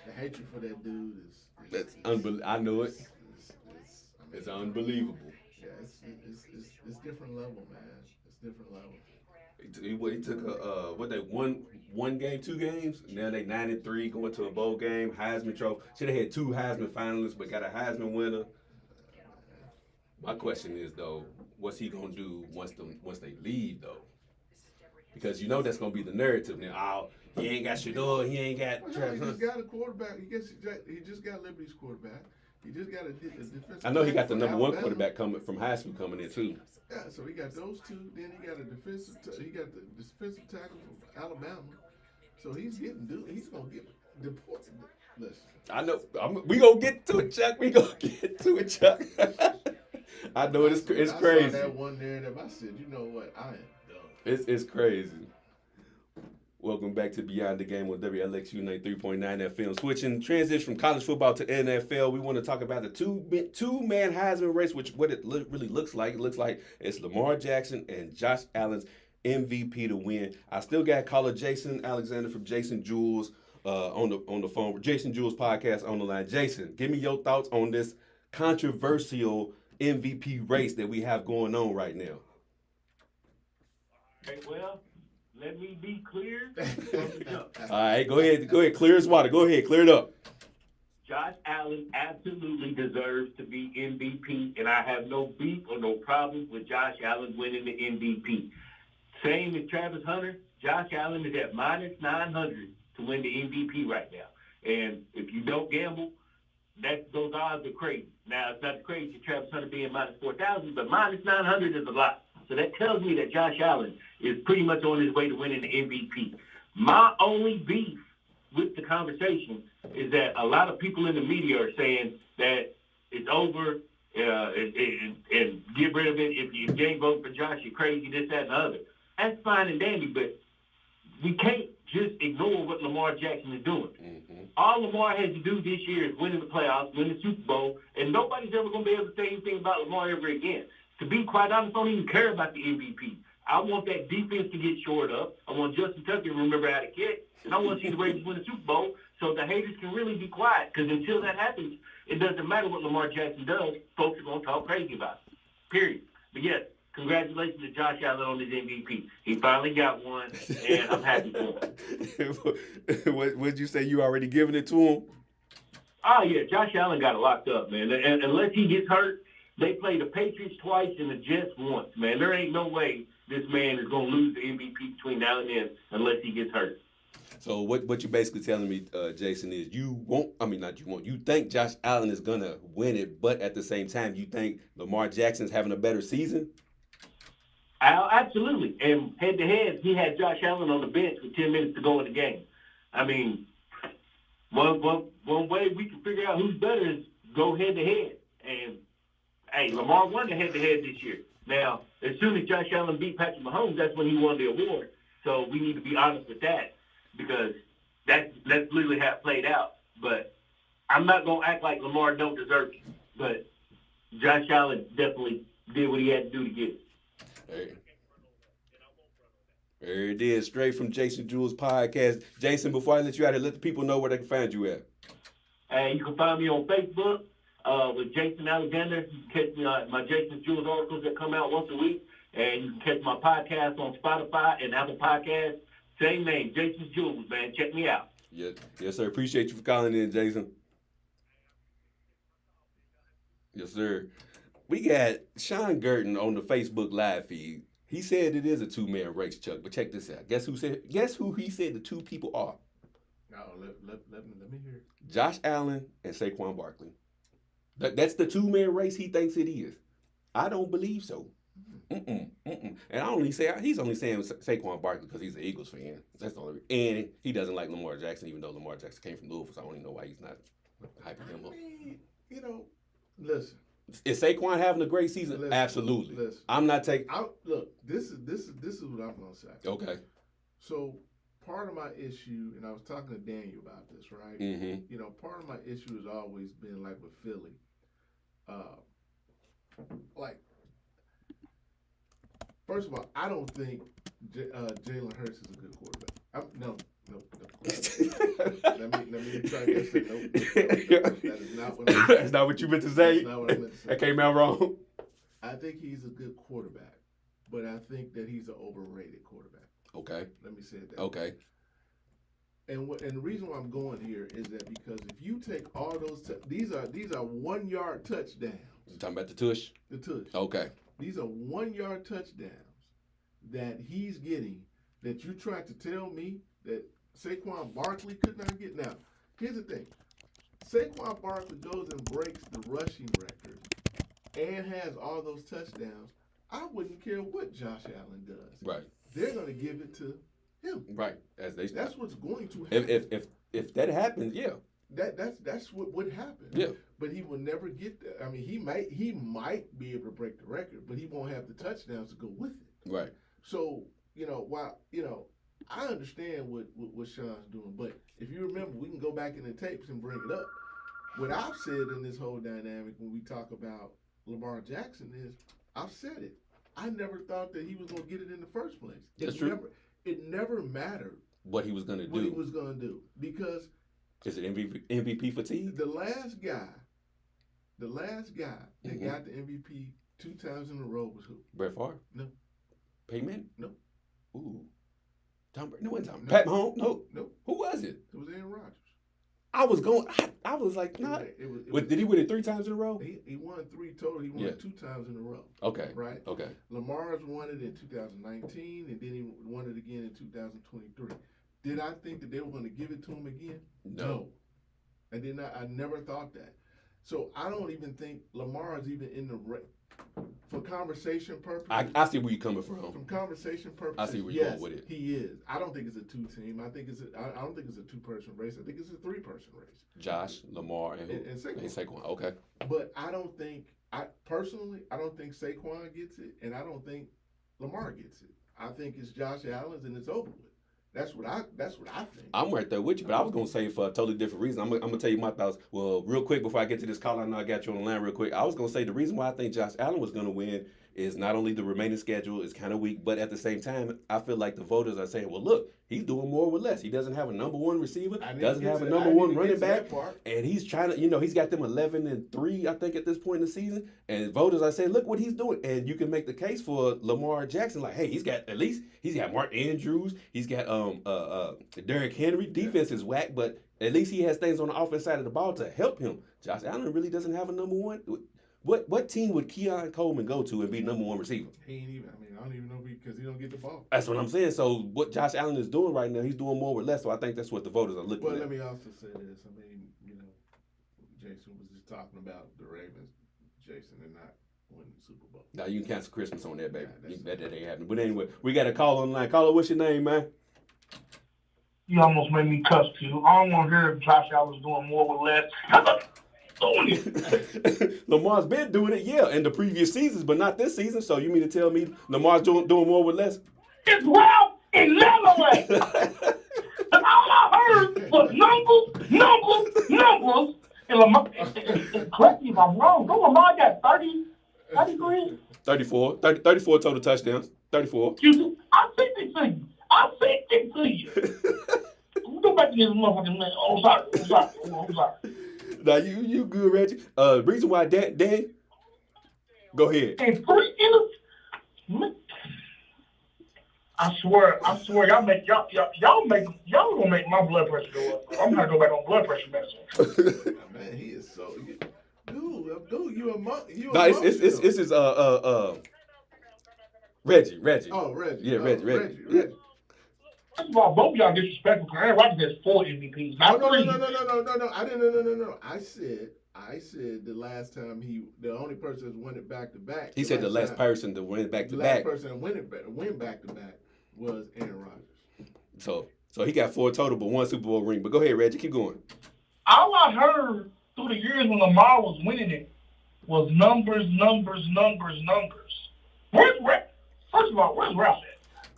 the hatred for that dude is That's unbelievable. I know it. It's mean, unbelievable. Yeah, it's different level, man. It's different level. He took one game, 2 games. Now they 9-3, going to a bowl game, Heisman Trophy. Should have had 2 Heisman finalists, but got a Heisman winner. My question is though, what's he gonna do once they leave though? Because you know that's gonna be the narrative now. Oh, he ain't got Shador, he ain't got Well, Travis. he just got a quarterback. He just got Liberty's quarterback. He just got a defensive. I know he got the tackle number from 1 Alabama. quarterback coming from high school coming in too. Yeah, so he got those 2. Then he got a defensive. He got the defensive tackle from Alabama. So he's gonna get deported. Listen, I know. We gonna get to it, Chuck. We gonna get to it, Chuck. I know it's I crazy. saw that one narrative. I said, you know what? I am done. It's crazy. Welcome back to Beyond the Game on WLXU 93.9 FM. Switching transition from college football to NFL, we want to talk about the two-man Heisman race, which what it really looks like. It looks like it's Lamar Jackson and Josh Allen's MVP to win. I still got caller Jason Alexander from Jason Jules on the phone. Jason Jules podcast on the line. Jason, give me your thoughts on this controversial MVP race that we have going on right now. Okay, well, let me be clear. All right, go ahead. Clear as water. Go ahead, clear it up. Josh Allen absolutely deserves to be MVP, and I have no beef or no problem with Josh Allen winning the MVP. Same as Travis Hunter, Josh Allen is at -900 to win the MVP right now. And if you don't gamble, those odds are crazy. Now, it's not crazy Travis Hunter being -4,000, but -900 is a lot. So that tells me that Josh Allen is pretty much on his way to winning the MVP. My only beef with the conversation is that a lot of people in the media are saying that it's over and get rid of it. If you ain't voting for Josh, you're crazy, this, that, and the other. That's fine and dandy, but we can't just ignore what Lamar Jackson is doing. Mm-hmm. All Lamar has to do this year is win in the playoffs, win the Super Bowl, and nobody's ever going to be able to say anything about Lamar ever again. To be quite honest, I don't even care about the MVP. I want that defense to get shored up. I want Justin Tucker to remember how to kick, and I want to see the Ravens win the Super Bowl so the haters can really be quiet, because until that happens, it doesn't matter what Lamar Jackson does. Folks are going to talk crazy about it, period. But, yes, congratulations to Josh Allen on his MVP. He finally got one, and I'm happy for him. Would you say you already giving it to him? Oh, yeah, Josh Allen got it locked up, man. And unless he gets hurt, they play the Patriots twice and the Jets once, man. There ain't no way this man is going to lose the MVP between now and then unless he gets hurt. So what you're basically telling me, Jason, is you think Josh Allen is going to win it, but at the same time, you think Lamar Jackson's having a better season? Absolutely. And head-to-head, he had Josh Allen on the bench with 10 minutes to go in the game. I mean, one way we can figure out who's better is go head-to-head. And, hey, Lamar won the head-to-head this year. Now, as soon as Josh Allen beat Patrick Mahomes, that's when he won the award. So we need to be honest with that because that's literally how it played out. But I'm not going to act like Lamar don't deserve it. But Josh Allen definitely did what he had to do to get it. Hey. There it is, straight from Jason Jules podcast. Jason, before I let you out here, let the people know where they can find you at. You can find me on Facebook with Jason Alexander. You can catch me on my Jason Jules articles that come out once a week. And you can catch my podcast on Spotify and Apple Podcasts. Same name, Jason Jules, man. Check me out. Yes, sir. Appreciate you for calling in, Jason. Yes, sir. We got Sean Gurton on the Facebook live feed. He said it is a two-man race, Chuck. But check this out. Guess who he said the two people are? No, let me hear it. Josh Allen and Saquon Barkley. That's the two-man race he thinks it is. I don't believe so. And he's only saying Saquon Barkley because he's an Eagles fan. That's the only. And he doesn't like Lamar Jackson, even though Lamar Jackson came from Louisville. So I don't even know why he's not hyping him up. Listen. Is Saquon having a great season? Listen, Absolutely. listen. I'm not taking. Look, this is what I'm gonna say. Okay. So part of my issue, and I was talking to Daniel about this, right? Mm-hmm. Part of my issue has always been like with Philly, like. First of all, I don't think Jalen Hurts is a good quarterback. No. let me try to say no. That is not what I That's not what you meant to say. That's not what I meant to say. That came out wrong. I think he's a good quarterback, but I think that he's an overrated quarterback. Okay. Let me say it that. Okay. And the reason why I'm going here is that because if you take all those, these are 1 yard touchdowns. You talking about the tush? The tush. Okay. These are 1 yard touchdowns that he's getting that you tried to tell me that Saquon Barkley could not get. Now, here's the thing. Saquon Barkley goes and breaks the rushing record and has all those touchdowns. I wouldn't care what Josh Allen does. Right. They're going to give it to him. Right. That's what's going to happen. If that happens, yeah. That's what would happen. Yeah. But he will never get that. I mean, he might be able to break the record, but he won't have the touchdowns to go with it. Right. So, while I understand what Sean's doing, but if you remember, we can go back in the tapes and bring it up. What I've said in this whole dynamic when we talk about Lamar Jackson is, I've said it. I never thought that he was going to get it in the first place. That's true. It never mattered what he was going to do. Because is it MVP fatigue? The last guy that got the MVP 2 times in a row was who? Brett Favre? No. Peyton Manning? No. Ooh. Tom Brady? No, it wasn't Tom. No. Pat Mahomes? No. Nope. Who was it? It was Aaron Rodgers. I was like, nah. Did he win it 3 times in a row? He won 3 total. He won it 2 times in a row. Okay. Right? Okay. Lamar's won it in 2019, and then he won it again in 2023. Did I think that they were going to give it to him again? No. I did not. I never thought that. So I don't even think Lamar is even in the for conversation purposes. I see where you're coming from. From conversation purposes, I see where you're going with it. He is. I don't think it's a 2-team. I don't think it's a 2-person race. I think it's a 3-person race. Josh, Lamar, and Saquon. Okay. But I don't think Saquon gets it, and I don't think Lamar gets it. I think it's Josh Allen's, and it's over with. That's what I think. I'm right there with you, but I was gonna say for a totally different reason. I'm gonna tell you my thoughts. Well, real quick before I get to this call, I know I got you on the line real quick. I was gonna say the reason why I think Josh Allen was gonna win is not only the remaining schedule is kind of weak, but at the same time, I feel like the voters are saying, well, look, he's doing more with less. He doesn't have a number 1 receiver, doesn't have a number 1 running back, and he's trying to, he's got them 11-3, I think, at this point in the season. And voters are saying, look what he's doing. And you can make the case for Lamar Jackson, like, hey, he's got Mark Andrews, he's got Derrick Henry. Defense is whack, but at least he has things on the offense side of the ball to help him. Josh Allen really doesn't have a number 1. What team would Keon Coleman go to and be number 1 receiver? He ain't even. I don't even know because he don't get the ball. That's what I'm saying. So what Josh Allen is doing right now, he's doing more with less. So I think that's what the voters are looking at. But let me also say this. I mean, Jason was just talking about the Ravens, Jason, and not win the Super Bowl. Now you can cancel Christmas on that, baby. Yeah, That ain't happening. But anyway, we got a call on the line. Caller, what's your name, man? You almost made me cuss you. I don't want to hear if Josh Allen's doing more with less. How about doing it? Lamar's been doing it, yeah, in the previous seasons, but not this season. So you mean to tell me Lamar's doing more with less? It's Ralph and Leatherway. And all I heard was numbers. And Lamar, correct me if I'm wrong. Don't Lamar got 30, 33? 34 total touchdowns. 34. I sent it to you. Go back to this motherfucking man. Oh, sorry. Now you good, Reggie. Reason why Dan, go ahead. And 3 innings. I swear, y'all gonna make my blood pressure go up. I'm gonna go back on blood pressure medicine. Man, he is so dude, you a monk. No, it's his Reggie. Oh, Reggie. Yeah, Reggie. First of all, both of y'all disrespectful. Aaron Rodgers has 4 MVPs, not 3. No. I didn't. No. I said the last time the only person that's won it back to back. He said the last person to win it back to the back. last person to win back to back was Aaron Rodgers. So he got 4 total, but 1 Super Bowl ring. But go ahead, Reggie, keep going. All I heard through the years when Lamar was winning it was numbers. First of all, where's Ralph at?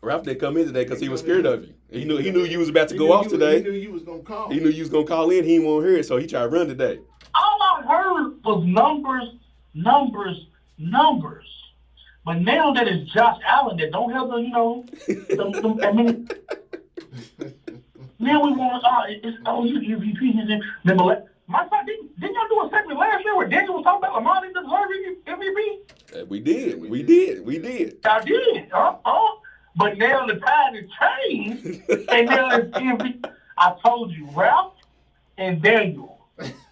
Ralph didn't come in today because he was scared of you. He knew you was about to go off today. He knew you was gonna call. He knew you was gonna call in. He didn't want to hear it, so he tried to run today. All I heard was numbers. But now that it's Josh Allen that don't have the, now we want you MVP. Remember, my son, didn't y'all do a segment last year where Daniel was talking about Lamar didn't deserve MVP? We did. I did. But now the tide has changed, and now it's MVP. I told you, Ralph and Daniel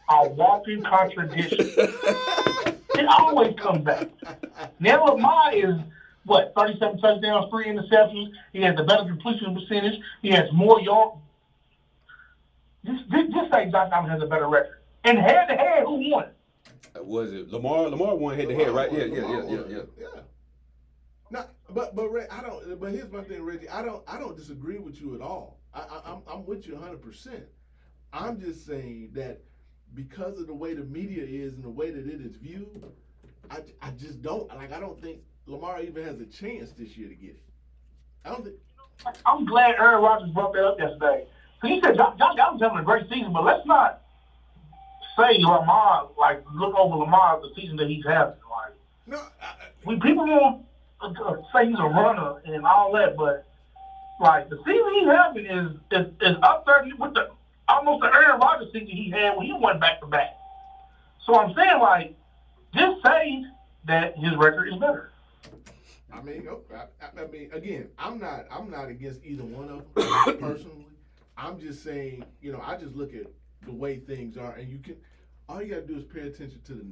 are walking contradictions. It always comes back. Now Lamar is, 37 touchdowns, 3 interceptions. He has the better completion percentage. He has more yards. Just say Josh Allen has a better record. And head-to-head, who won? Was it Lamar? Lamar won head-to-head, right? Yeah. No, but Ray, I don't. But here's my thing, Reggie. I don't disagree with you at all. I'm with you 100%. I'm just saying that because of the way the media is and the way that it is viewed, I just don't like. I don't think Lamar even has a chance this year to get it. I don't think. I'm glad Aaron Rodgers brought that up yesterday. So he said Josh Allen's having a great season, but let's not say Lamar, look over Lamar the season that he's having. People won't say he's a runner and all that, but the season he's having is up there with almost the Aaron Rodgers season he had when he went back to back. So I'm saying just say that his record is better. I mean, again, I'm not against either one of them personally. I'm just saying, I just look at the way things are, and all you got to do is pay attention to the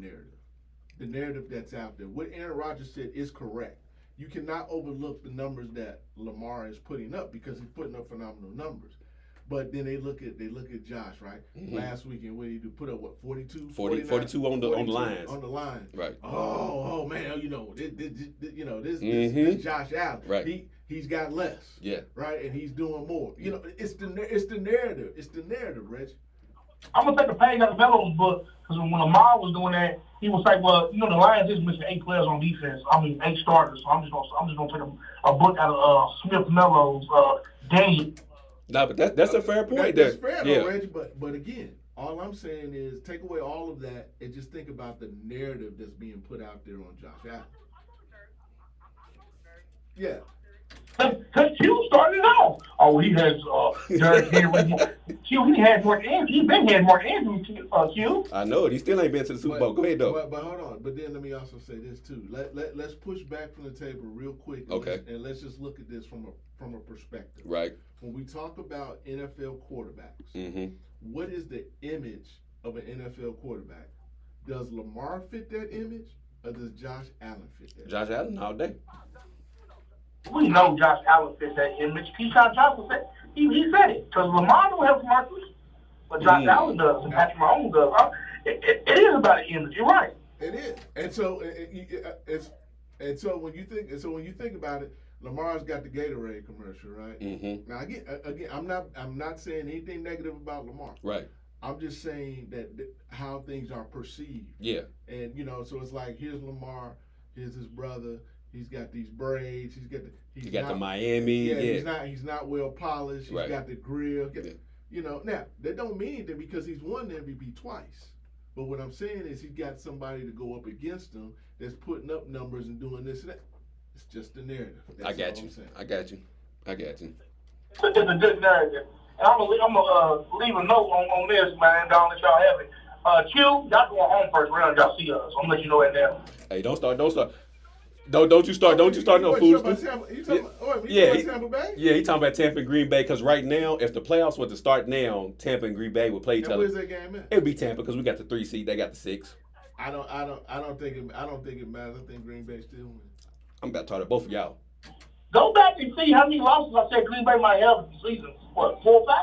narrative that's out there. What Aaron Rodgers said is correct. You cannot overlook the numbers that Lamar is putting up because he's putting up phenomenal numbers. But then they look at Josh, right? Mm-hmm. Last weekend, what did he do? Put up 42? 42 on the lines. On the line. Right. Oh man, this Josh Allen. Right. He's got less. Yeah. Right, and he's doing more. It's the narrative. It's the narrative, Reg. I'm gonna take a page out of Melo's book because when Lamar was doing that, he was like, "Well, the Lions is missing 8 players on defense. 8 starters. So I'm just gonna take a book out of Smith Melo's Daniel." No, but that's a fair point. That's fair, though, Reggie. But again, all I'm saying is take away all of that and just think about the narrative that's being put out there on Josh Allen. Yeah. Because Q started off. Oh, he has Derrick Henry. Q, he had Mark Andrews. He's been had Mark Andrews, Q. I know it. He still ain't been to the Super Bowl. Go ahead, though. But hold on. But then let me also say this, too. Let's push back from the table real quick. Okay. And let's just look at this from a perspective. Right. When we talk about NFL quarterbacks, mm-hmm. What is the image of an NFL quarterback? Does Lamar fit that image, or does Josh Allen fit that? Josh Allen all day. We know Josh Allen fits that image. Keyshawn Johnson said he said it because Lamar don't have commercials, but Josh Allen does and Patrick Mahomes does. It is about an image. You're right. It is, and so when you think about it, Lamar's got the Gatorade commercial, right? Mm-hmm. Now again, I'm not saying anything negative about Lamar. Right. I'm just saying that how things are perceived. Yeah. And so it's like, here's Lamar, here's his brother. He's got these braids. He got the Miami. Yeah. He's not well polished. He's right. got the grill. Now that don't mean anything because he's won the MVP twice. But what I'm saying is he's got somebody to go up against him that's putting up numbers and doing this and that. It's just the narrative. I got you. It's a good narrative. And I'm gonna leave a note on this, man. Don't let y'all have it. Q, y'all going home first round. Y'all see us. I'm gonna let you know that now. Hey, don't start. Don't you start no foolishness. Tampa Bay? Yeah, he talking about Tampa and Green Bay because right now, if the playoffs were to start now, Tampa and Green Bay would play each other. Where's that game at? It would be Tampa because we got the 3 seed, they got the 6. I don't think it matters. I think Green Bay still wins. I'm about to talk to both of y'all. Go back and see how many losses I said Green Bay might have this season. What, 4 or 5?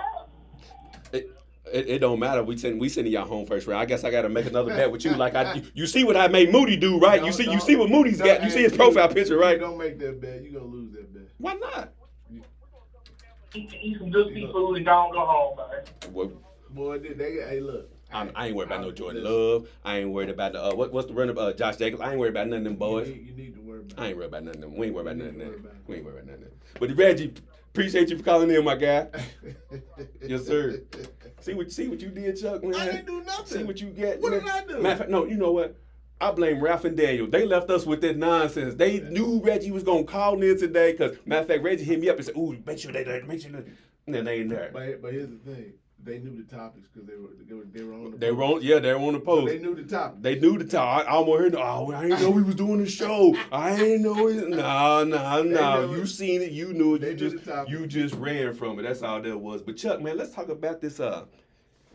It don't matter. We sending y'all home first round. I guess I got to make another bet with you. Like you see what I made Moody do, right? You see what Moody's got. You see his profile picture, right? Don't make that bet. You're gonna lose that bet. Why not? Eat some good seafood and go home, man. Boy, hey, look. I ain't worried about no Jordan Love. I ain't worried about the what's the runner Josh Jacobs. I ain't worried about none of them boys. You need to worry about. I ain't worried about none of them. We ain't worried about none of them. We ain't worried about none of them. But Reggie, appreciate you for calling in, my guy. Yes, sir. See what you did, Chuck, man. I didn't do nothing. See what you get. What did I do? Matter of fact, no, you know what? I blame Ralph and Daniel. They left us with that nonsense. They knew Reggie was gonna call in today because matter of fact, Reggie hit me up and said, "Ooh, make sure they." And then they ain't there. But here's the thing. They knew the topics because they were on the. They were on the post. So they knew the topics. They knew the topic. I almost heard. Oh, I didn't know we was doing the show. I didn't know it. No. You seen it. You knew it. You just ran from it. That's all that was. But Chuck, man, let's talk about this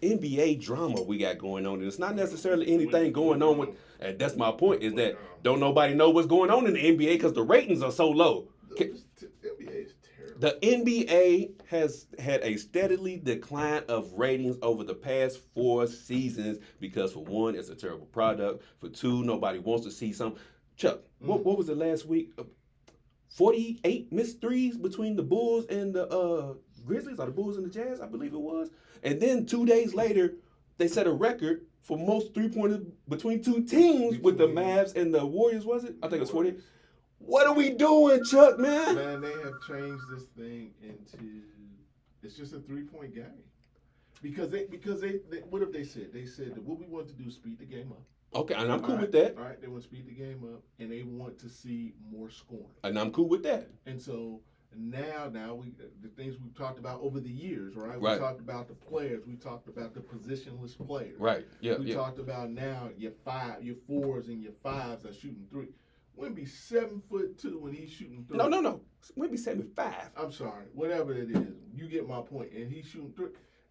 NBA drama we got going on. And it's not necessarily anything going on with. And that's my point. Is that don't nobody know what's going on in the NBA because the ratings are so low. The NBA has had a steadily decline of ratings over the past 4 seasons because, for one, it's a terrible product. For 2, nobody wants to see some. Chuck, what was it last week? 48 missed threes between the Bulls and the Grizzlies, or the Bulls and the Jazz, I believe it was. And then 2 days later, they set a record for most three-pointers between 2 teams with the Mavs and the Warriors, was it? I think it was 48. What are we doing, Chuck, man? Man, they have changed this thing into it's just a 3-point game. Because they what have they said? They said that what we want to do is speed the game up. Okay, and I'm cool with that. All right, they want to speed the game up, and they want to see more scoring. And I'm cool with that. And so now the things we've talked about over the years, right? Right. We talked about the players. We talked about the positionless players. Right. Yeah. We talked about now your 4s and your 5s are shooting 3. Wemby's 7'2" when he's shooting 3. No. Wemby's 7'5". I'm sorry, whatever it is, you get my point. And he's shooting 3.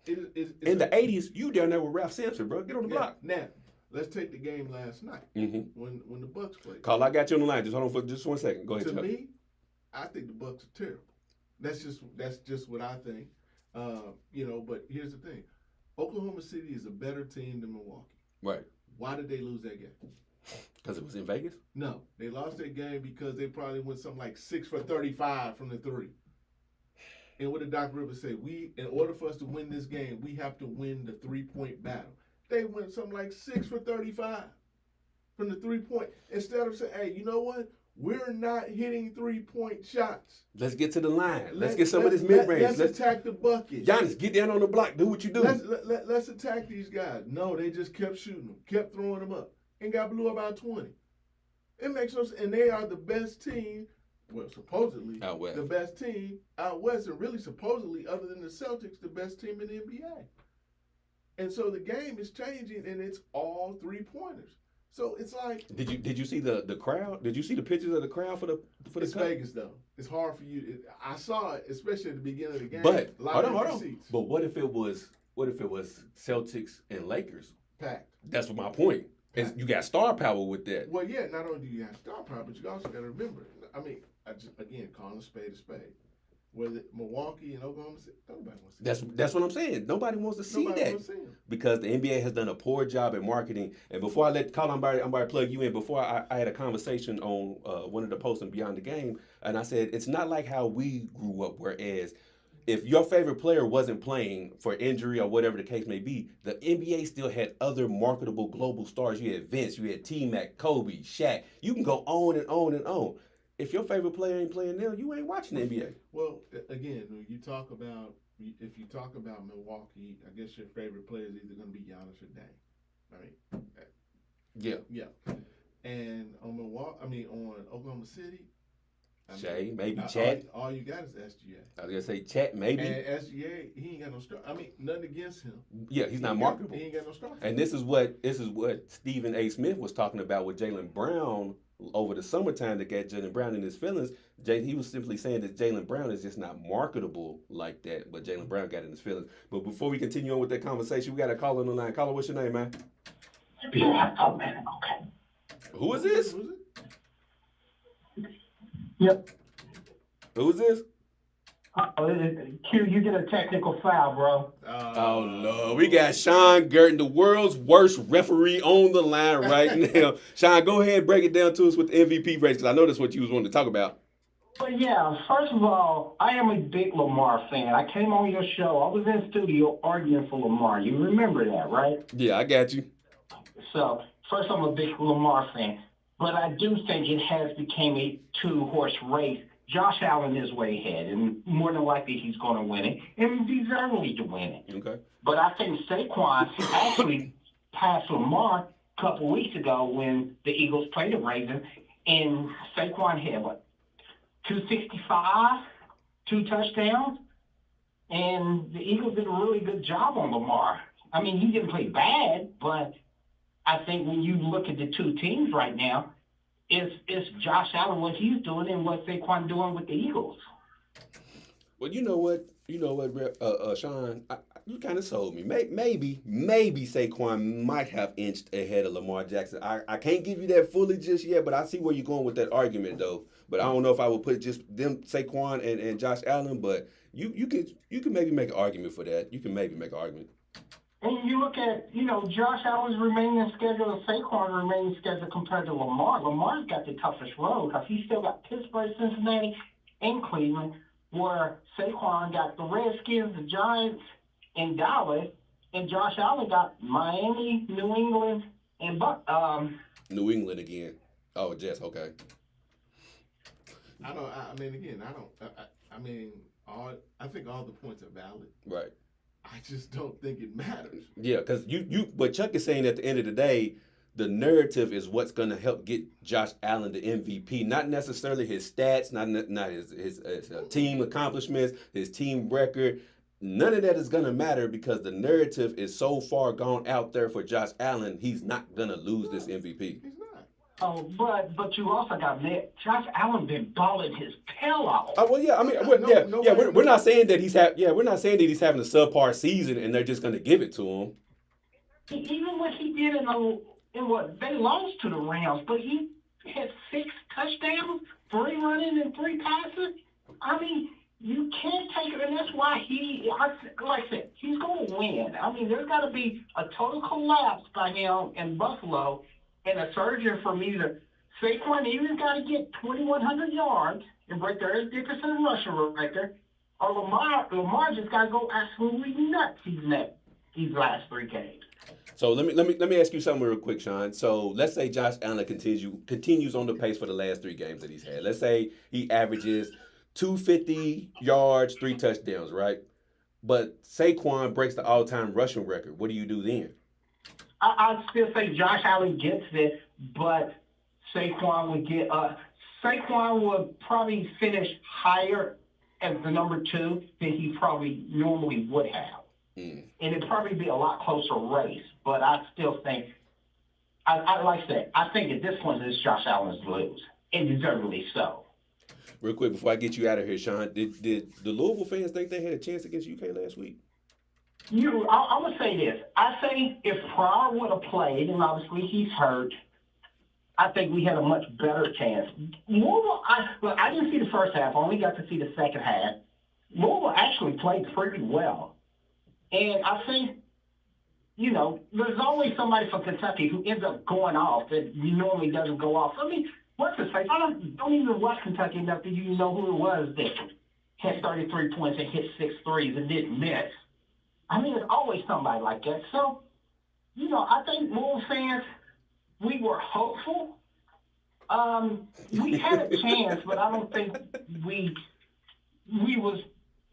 It's in the '80s, you down there with Ralph Sampson, bro. Get on the block. Now, let's take the game last night when the Bucks played. Carl, I got you on the line. Just hold on for just 1 second. Go ahead. To me, I think the Bucks are terrible. That's just what I think. But here's the thing: Oklahoma City is a better team than Milwaukee. Right. Why did they lose that game? Because it was in Vegas? No, they lost that game because they probably went something like 6 for 35 from the 3. And what did Doc Rivers say? In order for us to win this game, we have to win the 3-point battle. They went something like 6 for 35 from the 3-point. Instead of saying, hey, you know what? We're not hitting 3-point shots. Let's get to the line. Let's get some of this mid-range. Let's attack the bucket. Giannis, get down on the block. Do what you do. Let's attack these guys. No, they just kept shooting them, kept throwing them up, and got blew up by 20. It makes no sense. And they are the best team, well, supposedly out west. The best team out west, and really supposedly, other than the Celtics, the best team in the NBA. And so the game is changing, and it's all 3-pointers. So it's like. Did you see the crowd? Did you see the pictures of the crowd for the? It's Vegas though. It's hard for you. I saw it, especially at the beginning of the game. But hold on. Seats. But what if it was Celtics and Lakers? Packed. That's my point. You got star power with that. Well, yeah. Not only do you have star power, but you also got to remember. I mean, again, calling a spade a spade. Was it Milwaukee and Oklahoma City? Nobody wants to see That's what I'm saying. Nobody wants to see Nobody that wants to see him. because the NBA has done a poor job at marketing. And before I let Colin, I'm about to plug you in. Before I had a conversation on one of the posts on Beyond the Game, and I said it's not like how we grew up, whereas if your favorite player wasn't playing for injury or whatever the case may be, the NBA still had other marketable global stars. You had Vince, you had T-Mac, Kobe, Shaq. You can go on and on and on. If your favorite player ain't playing now, you ain't watching the NBA. Well, again, when you talk about if you talk about Milwaukee, I guess your favorite player is either going to be Giannis or Dame. I mean, yeah. And on on Oklahoma City, Shea, maybe Chet. All you got is SGA. I was gonna say Chet, maybe. And SGA, he ain't got no star. I mean, nothing against him. Yeah, he's not marketable. He ain't got no star. And this is what Stephen A. Smith was talking about with Jaylen Brown over the summertime to get Jaylen Brown in his feelings. He was simply saying that Jaylen Brown is just not marketable like that, but Jaylen Brown got in his feelings. But before we continue on with that conversation, we got a caller on the line. Caller, what's your name, man? Oh, man. Okay. Who is this? Who's it? Yep. Who's this? Q, you get a technical foul, bro. Oh, Lord. We got Sean Gurton, the world's worst referee, on the line right now. Sean, go ahead and break it down to us with the MVP race, because I know that's what you was wanting to talk about. But yeah, first of all, I am a big Lamar fan. I came on your show. I was in studio arguing for Lamar. You remember that, right? Yeah, I got you. So, first, I'm a big Lamar fan. But I do think it has become a two-horse race. Josh Allen is way ahead, and more than likely he's going to win it, and deservedly to win it. Okay. But I think Saquon actually passed Lamar a couple weeks ago when the Eagles played the Ravens, and Saquon had, 265, 2 touchdowns, and the Eagles did a really good job on Lamar. I mean, he didn't play bad, but I think when you look at the two teams right now, it's Josh Allen, what he's doing, and what Saquon doing with the Eagles. Well, you know what, Sean, you kind of sold me. Maybe Saquon might have inched ahead of Lamar Jackson. I can't give you that fully just yet, but I see where you're going with that argument, though. But I don't know if I would put just them, Saquon and Josh Allen, but you can maybe make an argument for that. You can maybe make an argument. And you look at, Josh Allen's remaining schedule and Saquon's remaining schedule compared to Lamar. Lamar's got the toughest road because he's still got Pittsburgh, Cincinnati, and Cleveland, where Saquon got the Redskins, the Giants, and Dallas, and Josh Allen got Miami, New England, and New England again. Oh, Jets, okay. I think all the points are valid. Right. I just don't think it matters. Yeah, because but Chuck is saying at the end of the day, the narrative is what's going to help get Josh Allen the MVP, not necessarily his stats, not his team accomplishments, his team record. None of that is going to matter because the narrative is so far gone out there for Josh Allen, he's not going to lose this MVP. He's not. Oh, but you also got Josh Allen been balling his tail off. Oh well, yeah. I mean, we're not saying that he's we're not saying that he's having a subpar season and they're just going to give it to him. Even what he did in what they lost to the Rams, but he had 6 touchdowns, 3 running and 3 passing. I mean, you can't take it, and that's why like I said, he's going to win. I mean, there's got to be a total collapse by him in Buffalo. And a surgeon for me to Saquon even got to get 2,100 yards and break the Eric Dickerson rushing record, or Lamar just got to go absolutely nuts these last 3 games. So let me ask you something real quick, Sean. So let's say Josh Allen continues on the pace for the last 3 games that he's had. Let's say he averages 250 yards, 3 touchdowns, right? But Saquon breaks the all-time rushing record. What do you do then? I'd still say Josh Allen gets it, but Saquon would probably finish higher as the number 2 than he probably normally would have. And it'd probably be a lot closer race, but I still think, like I said, I think at this point it's Josh Allen's lose, and deservedly so. Real quick, before I get you out of here, Sean, did the Louisville fans think they had a chance against UK last week? I'm going to say this. I think if Pryor would have played, and obviously he's hurt, I think we had a much better chance. Louisville, I didn't see the first half. I only got to see the second half. Louisville actually played pretty well. And I think, there's always somebody from Kentucky who ends up going off that normally doesn't go off. I mean, what's his face? I don't even watch Kentucky enough that you know who it was that had 33 points and hit 6 threes and didn't miss. I mean, there's always somebody like that. So, I think Louisville fans, we were hopeful. We had a chance, but I don't think we was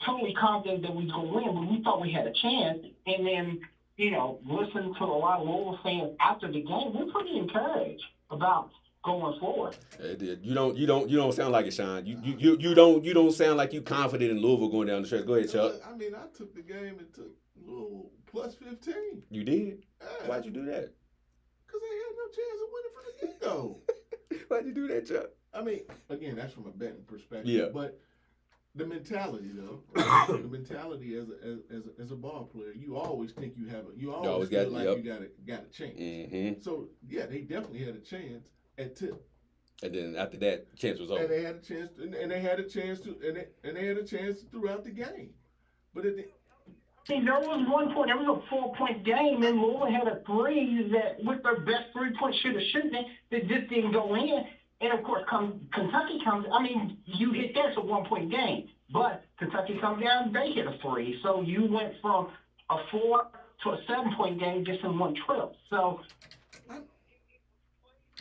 totally confident that we was going to win, but we thought we had a chance. And then, listening to a lot of Louisville fans after the game, we're pretty encouraged about going forward. It did. You don't sound like it, Sean. You don't sound like you confident in Louisville going down the stretch. Go ahead, Chuck. I mean, I took the game and took Louisville plus 15. You did? Yeah. Why'd you do that? Because they had no chance of winning from the get-go. Why'd you do that, Chuck? I mean, again, that's from a betting perspective. Yeah. But the mentality, though, the mentality as a ball player, you always think you have you always feel like you got a chance. Mm-hmm. So yeah, they definitely had a chance at tip. And then after that, chance was over. And they had a chance, and they had a chance throughout the game. But at the See, there was one point, there was a 4-point game, and Louisville had a three that, with their best 3-point shooter shooting, that just didn't go in. And, of course, Kentucky comes, you hit that, it's a 1-point game. But Kentucky comes down, they hit a three. So you went from a 4 to a 7-point game just in one trip. So,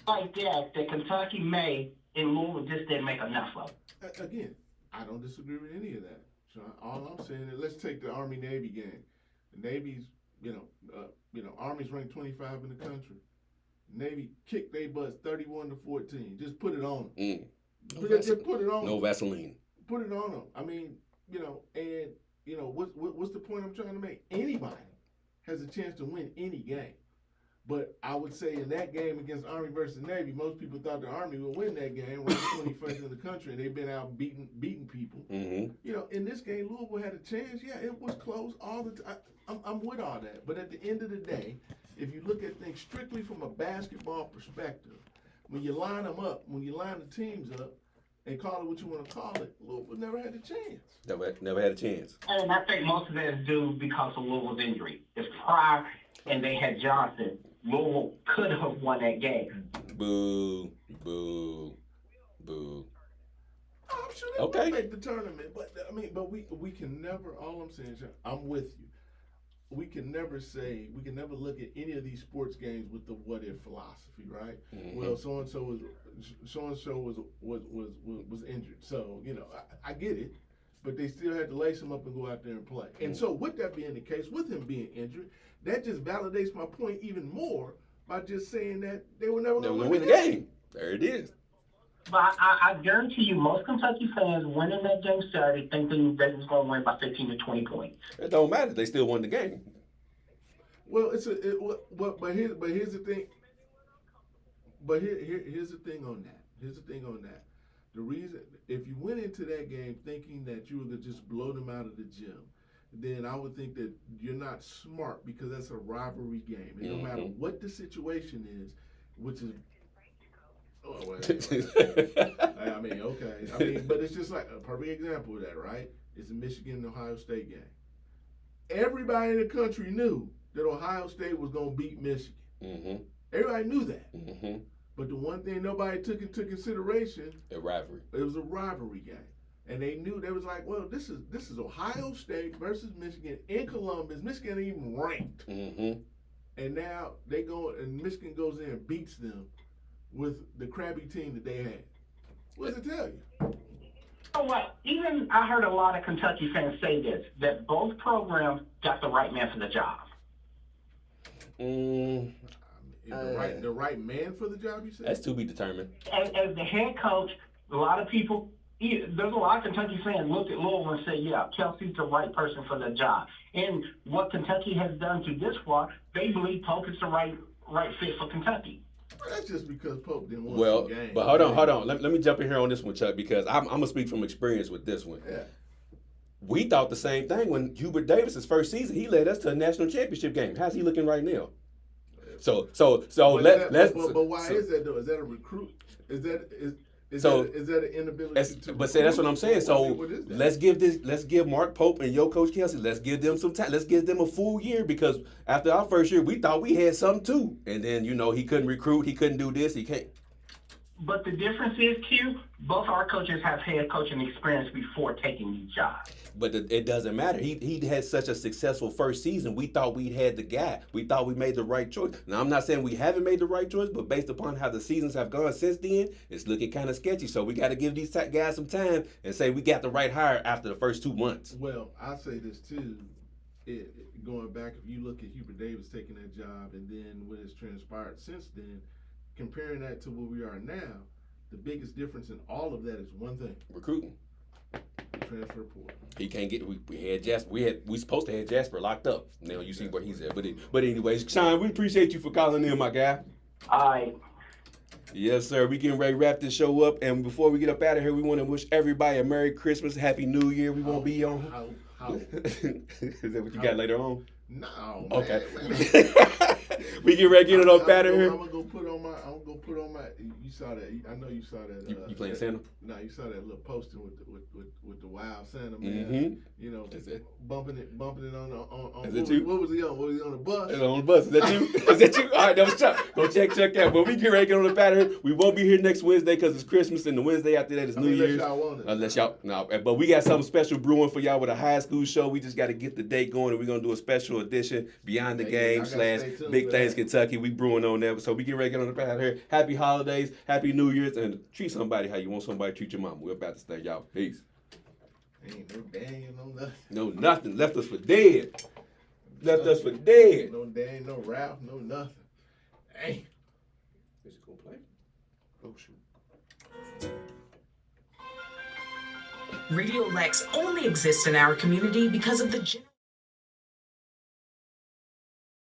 like that Kentucky made, and Louisville just didn't make enough of. Again, I don't disagree with any of that. So all I'm saying is, let's take the Army-Navy game. The Navy's, Army's ranked 25 in the country. Navy kicked their butts 31-14. Just put it on them. Just put it on them. No Vaseline. Put it on them. I mean, what's the point I'm trying to make? Anybody has a chance to win any game. But I would say in that game against Army versus Navy, most people thought the Army would win that game. Ranked 21st in the country, and they've been out beating people. Mm-hmm. In this game, Louisville had a chance. Yeah, it was close all the time. I'm with all that. But at the end of the day, if you look at things strictly from a basketball perspective, when you line them up, when you line the teams up, and call it what you want to call it, Louisville never had a chance. Never had a chance. And I think most of that is due because of Louisville's injury. If Pryor and they had Johnson, Louisville could have won that game. Boo, boo, boo. I'm sure they would make the tournament, but we can never. All I'm saying is, I'm with you. We can never look at any of these sports games with the what if philosophy, right? Mm-hmm. Well, so and so was injured, so I get it, but they still had to lace him up and go out there and play. And so, with that being the case, with him being injured, that just validates my point even more by just saying that they were never going to win the game. There it is. But I guarantee you, most Kentucky fans winning that game Saturday thinking they was going to win by 15 to 20 points. It don't matter. They still won the game. Well, but here's the thing. But here's the thing on that. The reason, if you went into that game thinking that you were going to just blow them out of the gym, then I would think that you're not smart, because that's a rivalry game. And no matter what the situation is, which is, but it's just like a perfect example of that, right? It's a Michigan and Ohio State game. Everybody in the country knew that Ohio State was going to beat Michigan. Mm-hmm. Everybody knew that. Mm-hmm. But the one thing nobody took into consideration, it was a rivalry game. And they knew, they was like, well, this is Ohio State versus Michigan in Columbus. Michigan ain't even ranked. Mm-hmm. And now Michigan goes in and beats them with the crappy team that they had. What does it tell you? You know what? Even I heard a lot of Kentucky fans say this, that both programs got the right man for the job. The right man for the job, you said? That's to be determined. As the head coach, a lot of people, there's a lot of Kentucky fans look at Louisville and say, yeah, Kelsey's the right person for the job. And what Kentucky has done to this far, they believe Pope is the right fit for Kentucky. Well, that's just because Pope didn't win the game. But hold on. Let me jump in here on this one, Chuck, because I'm going to speak from experience with this one. Yeah. We thought the same thing when Hubert Davis's first season, he led us to a national championship game. How's he looking right now? But why is that though? Is that a recruit? Is Is So that an inability to? But say that's what I'm saying. So what is that? let's give Mark Pope and your coach Kelsey, let's give them some time. Let's give them a full year because after our first year, we thought we had something too. And then he couldn't recruit, he couldn't do this, he can't. But the difference is, Q, both our coaches have head coaching experience before taking these jobs. But it doesn't matter. He had such a successful first season. We thought we had the guy. We thought we made the right choice. Now, I'm not saying we haven't made the right choice, but based upon how the seasons have gone since then, it's looking kind of sketchy. So we got to give these guys some time and say we got the right hire after the first 2 months. Well, I'll say this too. Going back, if you look at Hubert Davis taking that job and then what has transpired since then, comparing that to where we are now, the biggest difference in all of that is one thing: recruiting. Transfer portal. He can't get. We had Jasper. We supposed to have Jasper locked up. Now you see where he's at. But anyways, Sean, we appreciate you for calling in, my guy. All right. Yes, sir. We getting ready to wrap this show up, and before we get up out of here, we want to wish everybody a Merry Christmas, Happy New Year. We won't be on. How? Is that what you got later on? No. Okay. We get ready to get it up out of here. I'm gonna go put on my. You saw that? I know you saw that. You playing Santa? No, you saw that little posting with the wild Santa man. Mm-hmm. You know, Is it? bumping it on. Is it you? What was he on? Was he on the bus? It's on the bus. Is that you? Is that you? All right, that was Chuck. Go check out. But we get ready to get on up out of here. We won't be here next Wednesday because it's Christmas, and the Wednesday after that is New Year's. Unless y'all want it. Unless y'all, no. But we got something special brewing for y'all with a high school show. We just got to get the date going, and we're gonna do a special edition Beyond the Game / Big Things Kentucky. We brewing on that. So we get ready to get on the out of here. Happy holidays, Happy New Year's, and treat somebody how you want somebody to treat your mom. We're about to stay, y'all. Peace. Ain't no dang, no nothing. No nothing. Left us for dead. Left us for dead. No dang, no Ralph, no nothing. Dang. Is it gonna play? Oh shoot. Radio Lex only exists in our community because of the